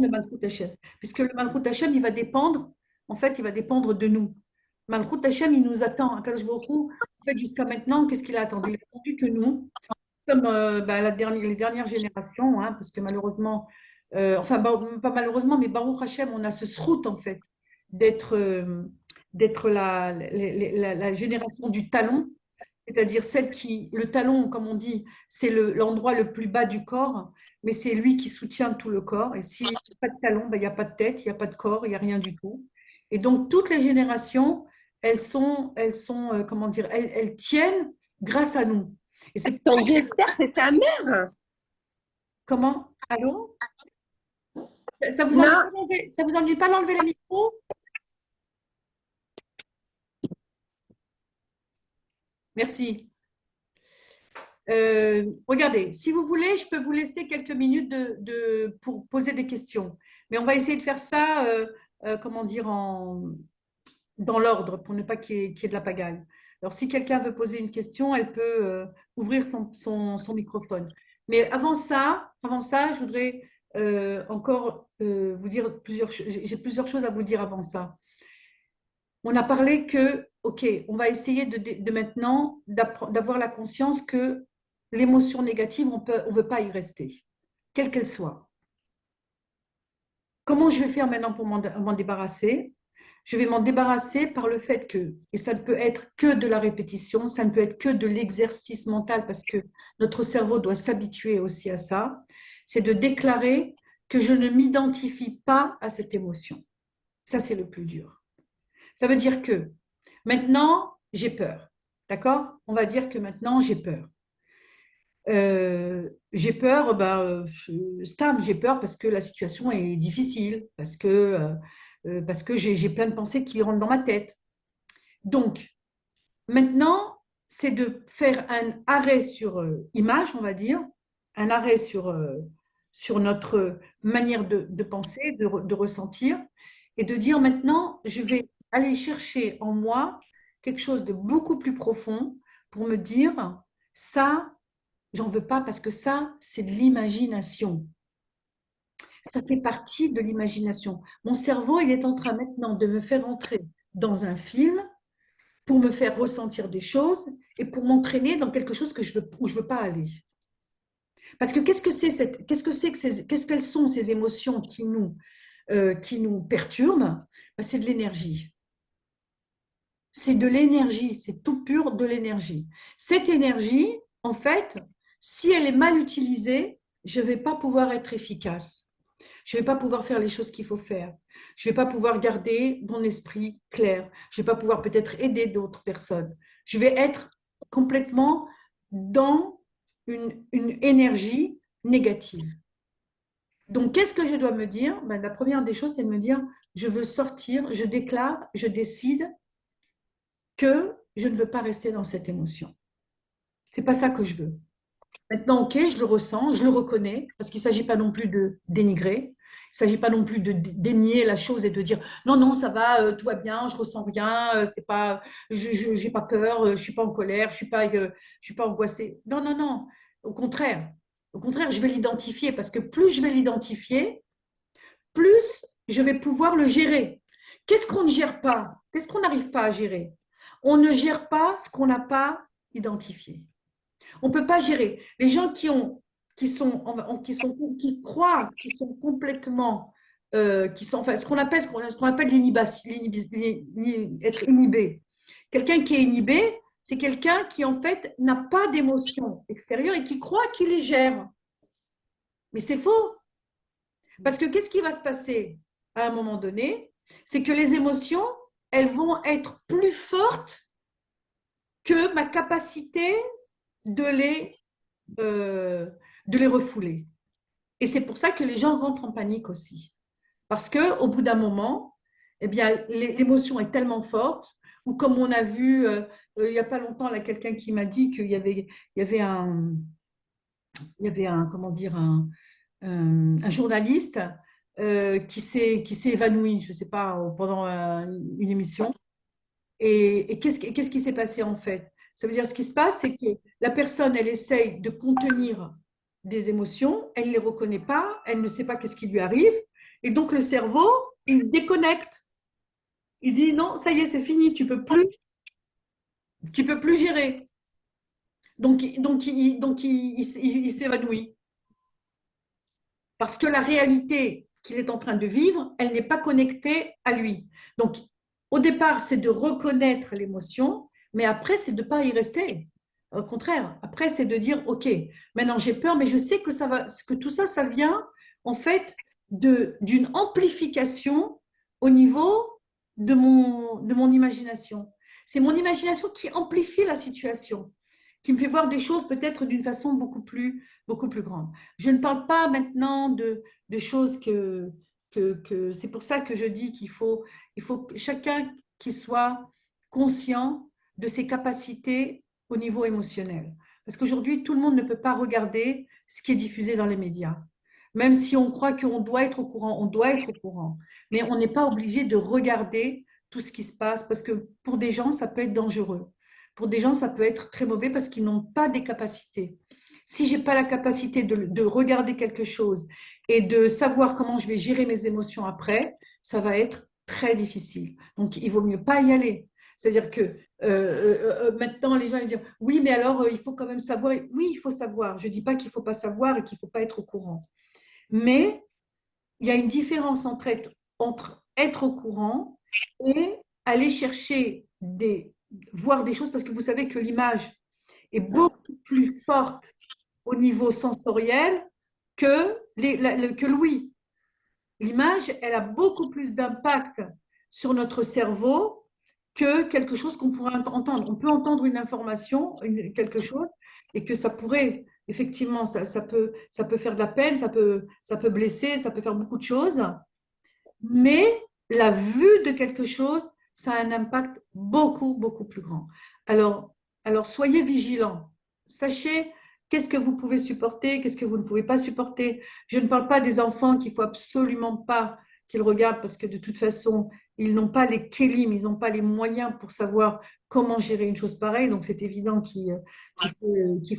le Malchut Hashem. Puisque le Malchut Hashem, il va dépendre, en fait, il va dépendre de nous. Malchut Hashem, il nous attend. Akadosh Baruch Hu, en fait, jusqu'à maintenant, qu'est-ce qu'il a attendu? Il a attendu que nous, comme les dernières générations, hein, parce que malheureusement, enfin, pas malheureusement, mais Baruch Hashem, on a ce srout, en fait, d'être la génération du talon, c'est-à-dire celle qui, le talon, comme on dit, c'est l'endroit le plus bas du corps, mais c'est lui qui soutient tout le corps. Et s'il n'y a pas de talon, ben, il n'y a pas de tête, il n'y a pas de corps, il n'y a rien du tout. Et donc, toutes les générations, comment dire, elles tiennent grâce à nous. Et c'est Ton Esther, c'est sa mère. comment? Allô? Ça vous ennuie Non, pas ça vous ennuie pas d'enlever les micros? Merci. Regardez, si vous voulez, je peux vous laisser quelques minutes pour poser des questions. Mais on va essayer de faire ça, comment dire, dans l'ordre pour ne pas qu'il y ait de la pagaille. Alors, si quelqu'un veut poser une question, elle peut ouvrir son microphone. Mais avant ça, je voudrais encore vous dire j'ai plusieurs choses à vous dire avant ça. On a parlé que, OK, on va essayer de maintenant d'avoir la conscience que l'émotion négative, on ne veut pas y rester, quelle qu'elle soit. Comment je vais faire maintenant pour m'en débarrasser? Je vais m'en débarrasser par le fait que, et ça ne peut être que de la répétition, ça ne peut être que de l'exercice mental parce que notre cerveau doit s'habituer aussi à ça, c'est de déclarer que je ne m'identifie pas à cette émotion. Ça, c'est le plus dur. Ça veut dire que maintenant, j'ai peur. D'accord? On va dire que maintenant, j'ai peur. J'ai peur, Stam, j'ai peur parce que la situation est difficile, parce que j'ai plein de pensées qui rentrent dans ma tête. Donc, maintenant, c'est de faire un arrêt sur image, on va dire, un arrêt sur notre manière de penser, de ressentir, et de dire maintenant, je vais aller chercher en moi quelque chose de beaucoup plus profond pour me dire, ça, j'en veux pas parce que ça, c'est de l'imagination. Ça fait partie de l'imagination. Mon cerveau, il est en train maintenant de me faire entrer dans un film pour me faire ressentir des choses et pour m'entraîner dans quelque chose où je veux pas aller. Parce que qu'est-ce qu'elles sont ces émotions qui nous perturbent? Ben, c'est de l'énergie. C'est de l'énergie, c'est tout pur de l'énergie. Cette énergie, en fait, si elle est mal utilisée, je ne vais pas pouvoir être efficace. Je ne vais pas pouvoir faire les choses qu'il faut faire. Je ne vais pas pouvoir garder mon esprit clair. Je ne vais pas pouvoir peut-être aider d'autres personnes. Je vais être complètement dans une énergie négative. Donc, qu'est-ce que je dois me dire? Ben, la première des choses, c'est de me dire, je veux sortir, je déclare, je décide que je ne veux pas rester dans cette émotion. C'est pas ça que je veux. Maintenant, ok, je le ressens, je le reconnais, parce qu'il ne s'agit pas non plus de dénigrer, il ne s'agit pas non plus de dénier la chose et de dire non, non, ça va, tout va bien, je ressens rien, c'est pas, je n'ai pas peur, je suis pas en colère, je suis pas angoissée. Non, non, non. Au contraire, je vais l'identifier parce que plus je vais l'identifier, plus je vais pouvoir le gérer. Qu'est-ce qu'on ne gère pas? Qu'est-ce qu'on n'arrive pas à gérer? On ne gère pas ce qu'on n'a pas identifié. On ne peut pas gérer. Les gens qui croient, qui sont complètement qui sont, enfin, ce qu'on appelle l'inhibation, être inhibé. Quelqu'un qui est inhibé, c'est quelqu'un qui, en fait, n'a pas d'émotion extérieure et qui croit qu'il les gère. Mais c'est faux. Parce que qu'est-ce qui va se passer à un moment donné? C'est que les émotions, elles vont être plus fortes que ma capacité de les, euh, de les refouler. Et c'est pour ça que les gens rentrent en panique aussi. Parce qu'au bout d'un moment, eh bien, l'émotion est tellement forte, ou comme on a vu il n'y a pas longtemps, là, quelqu'un qui m'a dit il y avait il y avait un, comment dire, un journaliste qui s'est évanoui, je ne sais pas, pendant une émission. Et qu'est-ce qui s'est passé en fait? Ça veut dire ce qui se passe, c'est que la personne, elle essaye de contenir des émotions, elle ne les reconnaît pas, elle ne sait pas qu'est-ce qui lui arrive, et donc le cerveau, il déconnecte. Il dit non, ça y est, c'est fini, tu peux plus gérer. Il s'évanouit. Parce que la réalité qu'il est en train de vivre, elle n'est pas connectée à lui. Donc, au départ, c'est de reconnaître l'émotion, mais après, c'est de ne pas y rester. Au contraire, après, c'est de dire, OK, maintenant j'ai peur, mais je sais que que tout ça, ça vient en fait d'une amplification au niveau de mon imagination. C'est mon imagination qui amplifie la situation, qui me fait voir des choses peut-être d'une façon beaucoup plus grande. Je ne parle pas maintenant de choses c'est pour ça que je dis il faut que chacun qui soit conscient de ses capacités au niveau émotionnel. Parce qu'aujourd'hui, tout le monde ne peut pas regarder ce qui est diffusé dans les médias. Même si on croit qu'on doit être au courant, on doit être au courant. Mais on n'est pas obligé de regarder tout ce qui se passe parce que pour des gens, ça peut être dangereux. Pour des gens, ça peut être très mauvais parce qu'ils n'ont pas des capacités. Si je n'ai pas la capacité de regarder quelque chose et de savoir comment je vais gérer mes émotions après, ça va être très difficile. Donc, il vaut mieux pas y aller. C'est-à-dire que maintenant, les gens vont dire, oui, mais alors, il faut quand même savoir. Oui, il faut savoir. Je ne dis pas qu'il ne faut pas savoir et qu'il ne faut pas être au courant. Mais il y a une différence entre être au courant et aller chercher voir des choses, parce que vous savez que l'image est beaucoup plus forte au niveau sensoriel que l'ouïe. L'image, elle a beaucoup plus d'impact sur notre cerveau que quelque chose qu'on pourrait entendre. On peut entendre une information, quelque chose, et que ça pourrait, effectivement, ça peut faire de la peine, ça peut blesser, ça peut faire beaucoup de choses, mais la vue de quelque chose, ça a un impact beaucoup plus grand. Alors, alors soyez vigilants. Sachez qu'est-ce que vous pouvez supporter, qu'est-ce que vous ne pouvez pas supporter. Je ne parle pas des enfants qu'il faut absolument pas qu'ils regardent parce que de toute façon, ils n'ont pas les kélim, ils n'ont pas les moyens pour savoir comment gérer une chose pareille. Donc, c'est évident qu'il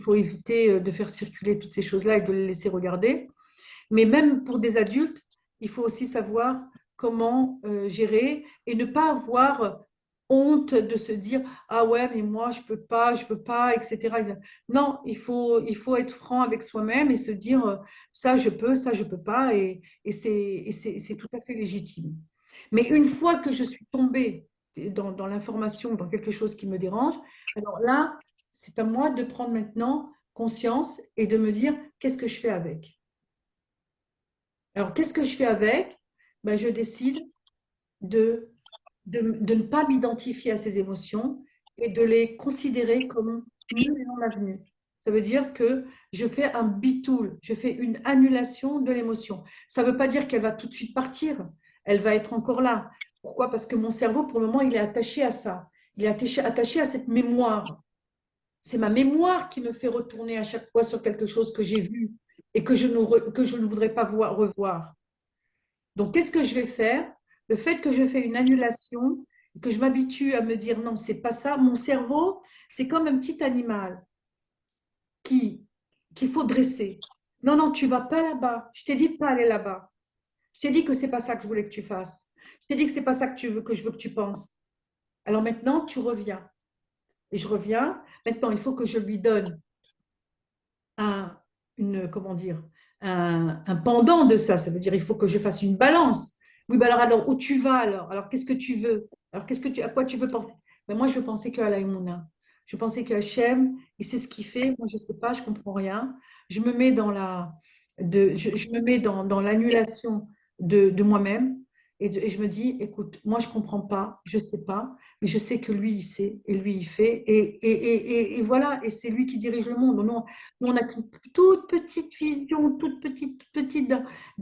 faut éviter de faire circuler toutes ces choses-là et de les laisser regarder. Mais même pour des adultes, il faut aussi savoir comment gérer et ne pas avoir honte de se dire ah ouais mais moi je peux pas je veux pas etc. Non, il faut être franc avec soi-même et se dire ça je peux pas c'est tout à fait légitime. Mais une fois que je suis tombée dans l'information, dans quelque chose qui me dérange, alors là c'est à moi de prendre maintenant conscience et de me dire qu'est-ce que je fais avec. Alors, qu'est-ce que je fais avec? Ben, je décide de ne pas m'identifier à ces émotions et de les considérer comme nues et non avenues. Ça veut dire que je fais un bitoul, je fais une annulation de l'émotion. Ça ne veut pas dire qu'elle va tout de suite partir, elle va être encore là. Pourquoi? Parce que mon cerveau, pour le moment, il est attaché à ça. Il est attaché à cette mémoire. C'est ma mémoire qui me fait retourner à chaque fois sur quelque chose que j'ai vu et que je ne voudrais pas revoir. Donc, qu'est-ce que je vais faire? Le fait que je fais une annulation, que je m'habitue à me dire non, c'est pas ça. Mon cerveau, c'est comme un petit animal qui qu'il faut dresser. Non, non, tu vas pas là-bas. Je t'ai dit de pas aller là-bas. Je t'ai dit que c'est pas ça que je voulais que tu fasses. Je t'ai dit que c'est pas ça que tu veux que je veux que tu penses. Alors maintenant, tu reviens. Et je reviens. Maintenant, il faut que je lui donne un, comment dire, un pendant de ça. Ça veut dire il faut que je fasse une balance. Oui, ben alors où tu vas alors? Alors qu'est-ce que tu veux? Alors à quoi tu veux penser? Ben moi, je pensais qu'à la Emouna. Je pensais que Hachem, il sait ce qu'il fait. Moi, je ne sais pas, je ne comprends rien. Je me mets je me mets dans l'annulation de moi-même et je me dis, écoute, moi, je ne comprends pas, je ne sais pas, mais je sais que lui, il sait et lui, il fait. Et voilà, et c'est lui qui dirige le monde. Nous, on n'a qu'une toute petite vision, toute petite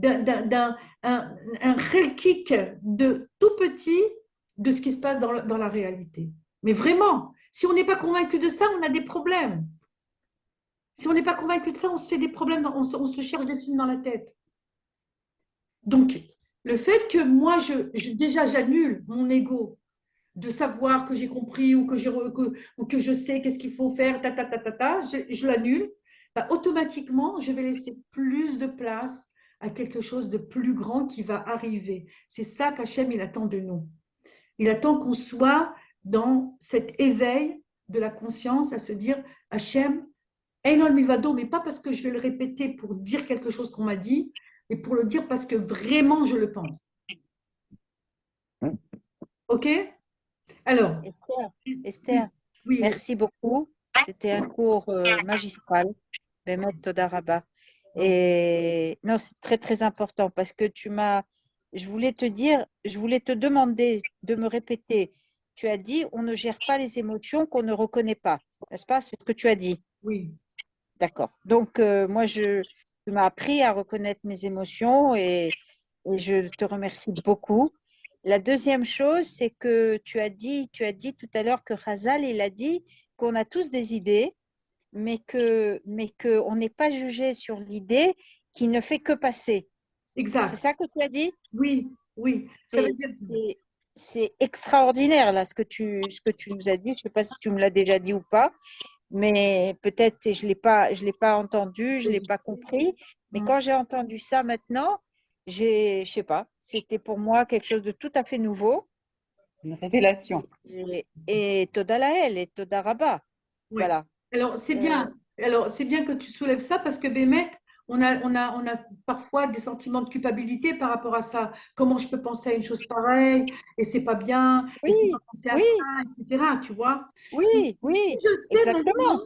un kick de tout petit de ce qui se passe dans la réalité. Mais vraiment, si on n'est pas convaincu de ça, on a des problèmes. Si on n'est pas convaincu de ça, on se fait des problèmes, on se cherche des films dans la tête. Donc, le fait que moi, déjà, j'annule mon ego de savoir que j'ai compris ou que je sais qu'est-ce qu'il faut faire, je l'annule, bah, automatiquement, je vais laisser plus de place à quelque chose de plus grand qui va arriver. C'est ça qu'Hachem, il attend de nous. Il attend qu'on soit dans cet éveil de la conscience à se dire, Hachem, Einon Milvado, mais pas parce que je vais le répéter pour dire quelque chose qu'on m'a dit, mais pour le dire parce que vraiment je le pense. OK? Alors, Esther, oui, Esther, oui, merci beaucoup. C'était un cours magistral. Bémet Toda Rabba. Et non, c'est très, très important parce que je voulais te dire, je voulais te demander de me répéter. Tu as dit, on ne gère pas les émotions qu'on ne reconnaît pas. N'est-ce pas? C'est ce que tu as dit. oui, D'accord. Donc, moi, tu m'as appris à reconnaître mes émotions et je te remercie beaucoup. La deuxième chose, c'est que tu as dit tout à l'heure que Razal, il a dit qu'on a tous des idées, mais que on n'est pas jugé sur l'idée qui ne fait que passer. C'est exact. ça que tu as dit? Oui, oui. Ça veut C'est dire, c'est- c'est extraordinaire, là, ce que tu nous as dit. Je ne sais pas si tu me l'as déjà dit ou pas, mais peut-être je l'ai pas entendu, je l'ai pas compris. Mais quand j'ai entendu ça maintenant, je sais pas, c'était pour moi quelque chose de tout à fait nouveau. Une révélation. Et Toda Laël et Toda Rabba. oui. Voilà. Alors, c'est Euh, bien. Alors, c'est bien que tu soulèves ça parce que Bémet, on a parfois des sentiments de culpabilité par rapport à ça. Comment je peux penser à une chose pareille et c'est pas bien, il faut pas oui, penser à ça, oui, etc. Tu vois? oui, Si oui, je sais maintenant, exactement.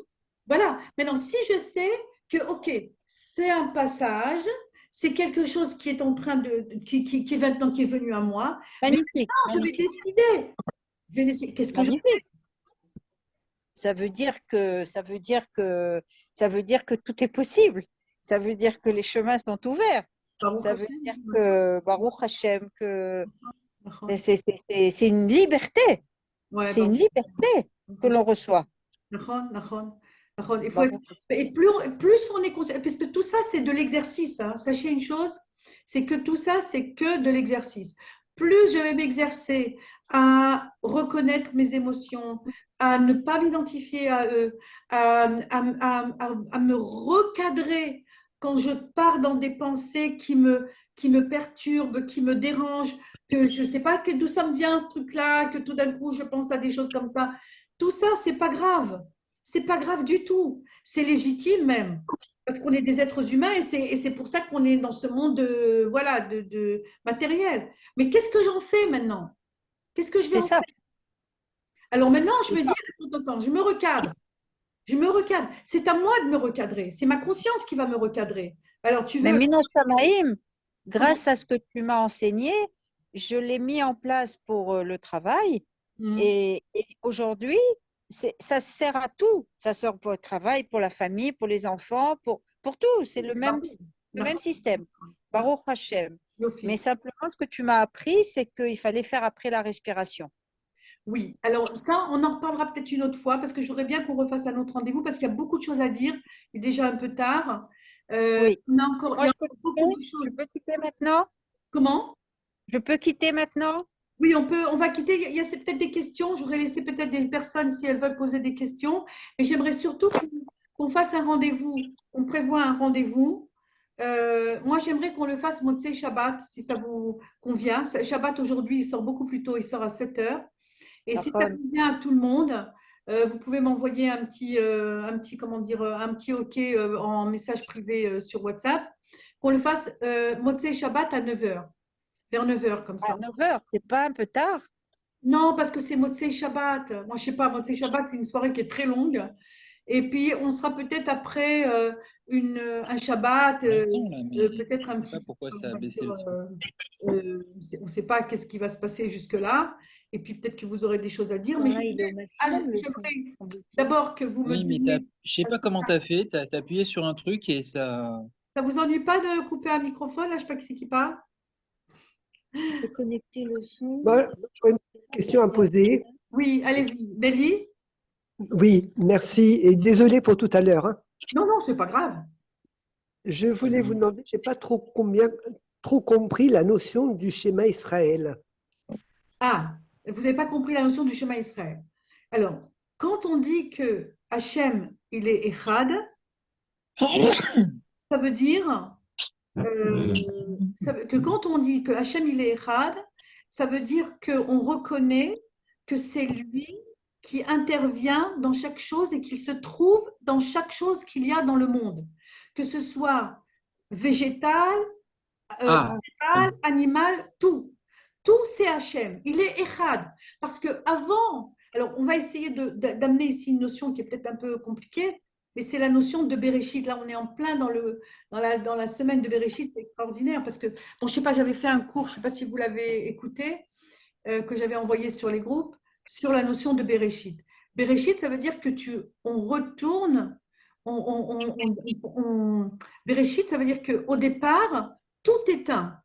voilà, maintenant, si je sais que, OK, c'est un passage, c'est quelque chose qui est en train qui est maintenant, qui est venu à moi, mais Magnifique, maintenant, je vais magnifique, décider. Qu'est-ce que je magnifique. Ça veut dire que tout est possible. Ça veut dire que les chemins sont ouverts. Baruch Ça veut dire Hashem. que Baruch Hashem, que Nachon. c'est une liberté. Ouais, C'est une Baruch liberté que Hashem. l'on reçoit. Nachon, nachon, nachon. Il faut être, Baruch et plus on est conscient, parce que tout ça, c'est de l'exercice, hein. Sachez une chose, c'est que tout ça, c'est que de l'exercice. Plus je vais m'exercer à reconnaître mes émotions, à ne pas m'identifier à eux, à me recadrer quand je pars dans des pensées qui me perturbent, qui me dérangent, que je ne sais pas d'où ça me vient ce truc-là, que tout d'un coup je pense à des choses comme ça. Tout ça, c'est pas grave. C'est pas grave du tout. C'est légitime même. Parce qu'on est des êtres humains et c'est pour ça qu'on est dans ce monde voilà, de matériel. Mais qu'est-ce que j'en fais maintenant? Qu'est-ce que je vais C'est en ça, faire? Alors maintenant, je c'est me dis, ça. attends, attends, je me recadre. Je me recadre. C'est à moi de me recadrer. C'est ma conscience qui va me recadrer. Alors, tu Mais veux. Minos Shamaïm, Comment? grâce à ce que tu m'as enseigné, je l'ai mis en place pour le travail. Hmm. Et aujourd'hui, ça sert à tout. Ça sert pour le travail, pour la famille, pour les enfants, pour tout. C'est le même système. Baruch Hashem. Mais simplement, ce que tu m'as appris, c'est qu'il fallait faire après la respiration. Oui, alors ça, on en reparlera peut-être une autre fois parce que j'aurais bien qu'on refasse un autre rendez-vous parce qu'il y a beaucoup de choses à dire. Il est déjà un peu tard. Oui. Il Moi, y a encore beaucoup de je choses. peux quitter maintenant? Comment? Je peux quitter maintenant? Oui, on va quitter. C'est peut-être des questions. J'aurais laissé peut-être des personnes si elles veulent poser des questions. Et j'aimerais surtout qu'on fasse un rendez-vous. On prévoit un rendez-vous. Moi, j'aimerais qu'on le fasse Motsei Shabbat, si ça vous convient. Shabbat, aujourd'hui, il sort beaucoup plus tôt. Il sort à 7 heures. Et si ça D'accord. convient à tout le monde, vous pouvez m'envoyer comment dire, un petit OK en message privé sur WhatsApp. qu'on le fasse Motzei Shabbat à 9 heures, vers 9 heures comme À ça. 9 heures, c'est pas un peu tard? Non, parce que c'est Motzei Shabbat. Moi, je sais pas, Motzei Shabbat, c'est une soirée qui est très longue. Et puis, on sera peut-être après un Shabbat, J'entends là, mais peut-être je un sais pas petit peu, pourquoi on ça a va baissé dire, le son. on ne sait pas qu'est-ce qui va se passer jusque-là. Et puis, peut-être que vous aurez des choses à dire. Mais Là, il est au maximum, le son. j'aimerais d'abord que vous me Oui, mais donniez. je sais pas comment tu as fait. Tu as appuyé sur un truc et ça. Ça vous ennuie pas de couper un microphone? Là, je ne sais pas qui c'est qui parle. De connecter le son. Moi, j'aurais une question à poser. Oui, allez-y. Nelly? Oui, merci et désolé pour tout à l'heure, hein. Non, non, c'est pas grave. Je voulais vous demander, je n'ai pas trop compris la notion du schéma Israël. Ah, vous n'avez pas compris la notion du schéma Israël. Alors, quand on dit que Hachem, il est Echad, ça veut dire que quand on dit que Hachem, il est Echad, ça veut dire qu'on reconnaît que c'est lui qui intervient dans chaque chose et qui se trouve dans chaque chose qu'il y a dans le monde, que ce soit végétal, Ah, végétal, animal, tout. Tout, c'est Hachem. Il est Echad. Parce que avant, alors on va essayer d'amener ici une notion qui est peut-être un peu compliquée, mais c'est la notion de Bereshit. Là, on est en plein dans la semaine de Bereshit, c'est extraordinaire parce que, bon, je sais pas, j'avais fait un cours, je sais pas si vous l'avez écouté, que j'avais envoyé sur les groupes, sur la notion de Bereshit. Bereshit, ça veut dire que on retourne, Bereshit, ça veut dire qu'au départ, tout est un.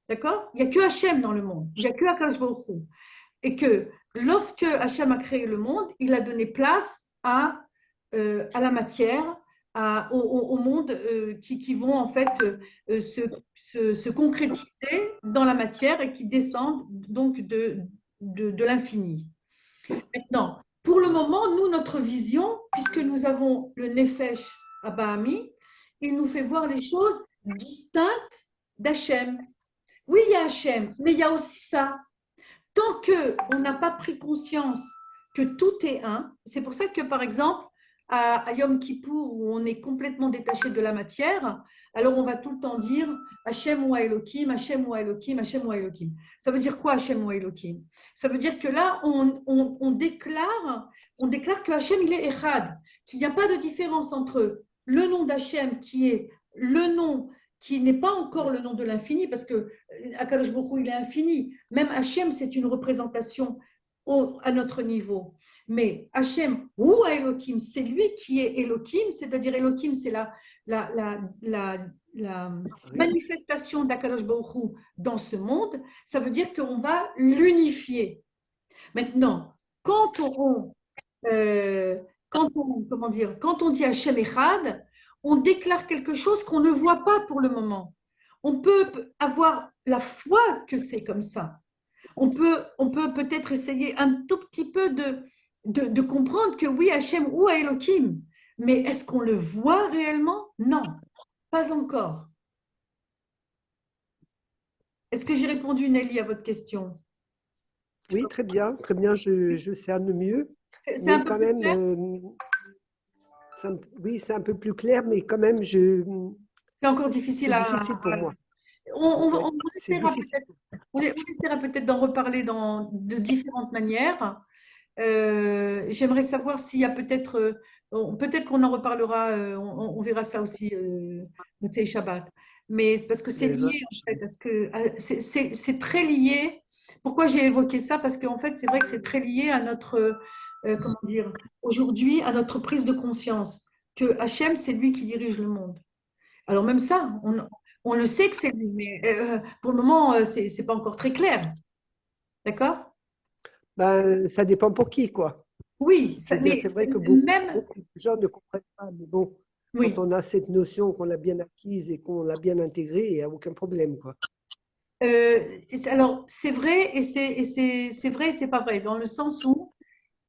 D'accord? Il n'y a que Hachem dans le monde. Il n'y a que Akash Baruch Hu. Et que lorsque Hachem a créé le monde, il a donné place à la matière, au monde qui vont en fait se concrétiser dans la matière et qui descendent donc de l'infini. Maintenant, pour le moment, nous, notre vision, puisque nous avons le Nefesh Abahami, il nous fait voir les choses distinctes d'Hachem. Oui, il y a Hachem, mais il y a aussi ça. Tant qu'on n'a pas pris conscience que tout est un, c'est pour ça que, par exemple, à Yom Kippour, où on est complètement détaché de la matière, alors on va tout le temps dire Hachem ou Elohim, Hachem ou Elohim, Hachem ou Elohim. Ça veut dire quoi Hachem ou Elohim? Ça veut dire que là, on déclare que Hachem, il est Echad, qu'il n'y a pas de différence entre le nom d'Hachem qui est le nom qui n'est pas encore le nom de l'infini, parce que Akadosh Baruch Hu, il est infini. Même Hachem, c'est une représentation à notre niveau. Mais Hachem ou Elohim, c'est lui qui est Elohim, c'est-à-dire Elohim, c'est la manifestation d'Akadosh Baruch Hu dans ce monde. Ça veut dire qu'on va l'unifier. Maintenant, quand on dit Hachem Echad, on déclare quelque chose qu'on ne voit pas pour le moment. On peut avoir la foi que c'est comme ça. On peut peut-être essayer un tout petit peu de comprendre que oui, Hachem ou Elohim, mais est-ce qu'on le voit réellement? Non, pas encore. Est-ce que j'ai répondu, Nelly, à votre question? Oui, très bien, je cerne mieux. C'est Mais un peu quand plus même, clair? oui, c'est un peu plus clair, mais quand même, C'est encore c'est difficile difficile pour moi. on Ouais, c'est essaiera difficile. peut-être d'en reparler de différentes manières. J'aimerais savoir s'il y a peut-être qu'on en reparlera, on verra ça aussi, Motzei Shabbat. Mais c'est parce que c'est lié, en fait, parce que c'est très lié. Pourquoi j'ai évoqué ça? Parce qu'en fait, c'est vrai que c'est très lié à notre, comment dire, aujourd'hui, à notre prise de conscience que Hachem, c'est lui qui dirige le monde. Alors même ça, on le sait que c'est lui, mais pour le moment, c'est pas encore très clair. D'accord? Ben, ça dépend pour qui, quoi. Oui, Je veux dire, c'est vrai que même, beaucoup de gens ne comprennent pas, mais bon, oui. quand on a cette notion, qu'on l'a bien acquise et qu'on l'a bien intégrée, il n'y a aucun problème, quoi. Alors, c'est vrai et c'est vrai et c'est pas vrai, dans le sens où,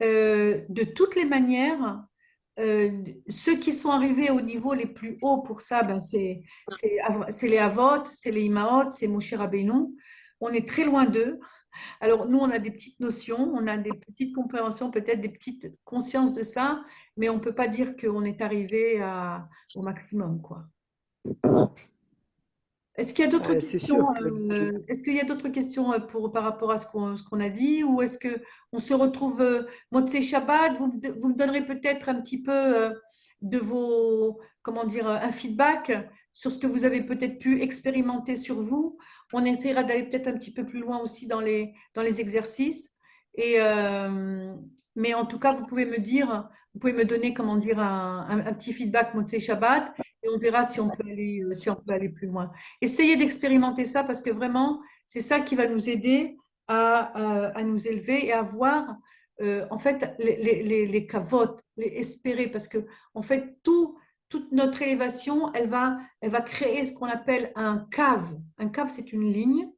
de toutes les manières, ceux qui sont arrivés au niveau les plus hauts pour ça, ben c'est les Avot, c'est les Imaot, c'est Moshe Rabbeinu. On est très loin d'eux. Alors, nous, on a des petites notions, on a des petites compréhensions, peut-être des petites consciences de ça, mais on ne peut pas dire qu'on est arrivé au maximum, quoi. Est-ce qu'il y a d'autres C'est questions, sûr que est-ce qu'il y a d'autres questions par rapport à ce qu'on a dit, ou est-ce que on se retrouve Motzei Shabbat, vous me donnerez peut-être un petit peu de vos, comment dire, un feedback sur ce que vous avez peut-être pu expérimenter sur vous. On essaiera d'aller peut-être un petit peu plus loin aussi dans les exercices. Et, mais en tout cas, vous pouvez me donner, comment dire, un petit feedback Motzei Shabbat, et on verra si on peut aller plus loin. Essayez d'expérimenter ça parce que vraiment, c'est ça qui va nous aider à nous élever et à voir en fait les cavotes, les espérer, parce que en fait toute notre élévation, elle va créer ce qu'on appelle un cave. Un cave, c'est une ligne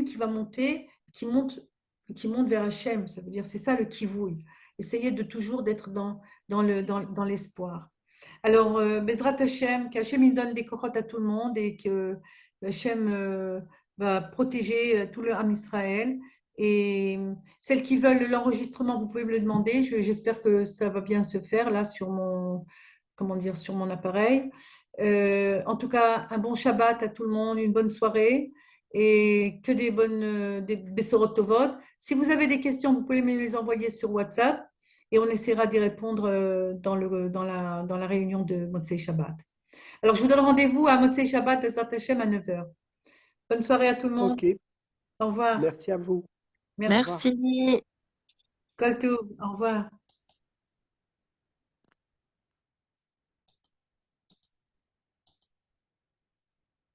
qui va monter, qui monte vers Hachem. Ça veut dire, c'est ça le kivouï. Essayez de toujours d'être dans l'espoir. Alors, Bezrat Hashem, qu'Hachem il donne des cochotes à tout le monde et que Hachem va protéger tout le Ham Israël. Et celles qui veulent l'enregistrement, vous pouvez me le demander. J'espère que ça va bien se faire là sur mon, comment dire, sur mon appareil. En tout cas, un bon Shabbat à tout le monde, une bonne soirée et que des Bessorot Tovot. Si vous avez des questions, vous pouvez me les envoyer sur WhatsApp et on essaiera d'y répondre dans la réunion de Motzei Shabbat. Alors, je vous donne rendez-vous à Motzei Shabbat, Bezrat Hashem, à 9 heures. Bonne soirée à tout le monde. ok, Au revoir. merci à vous. Merci. Merci. Kol tov. Au revoir.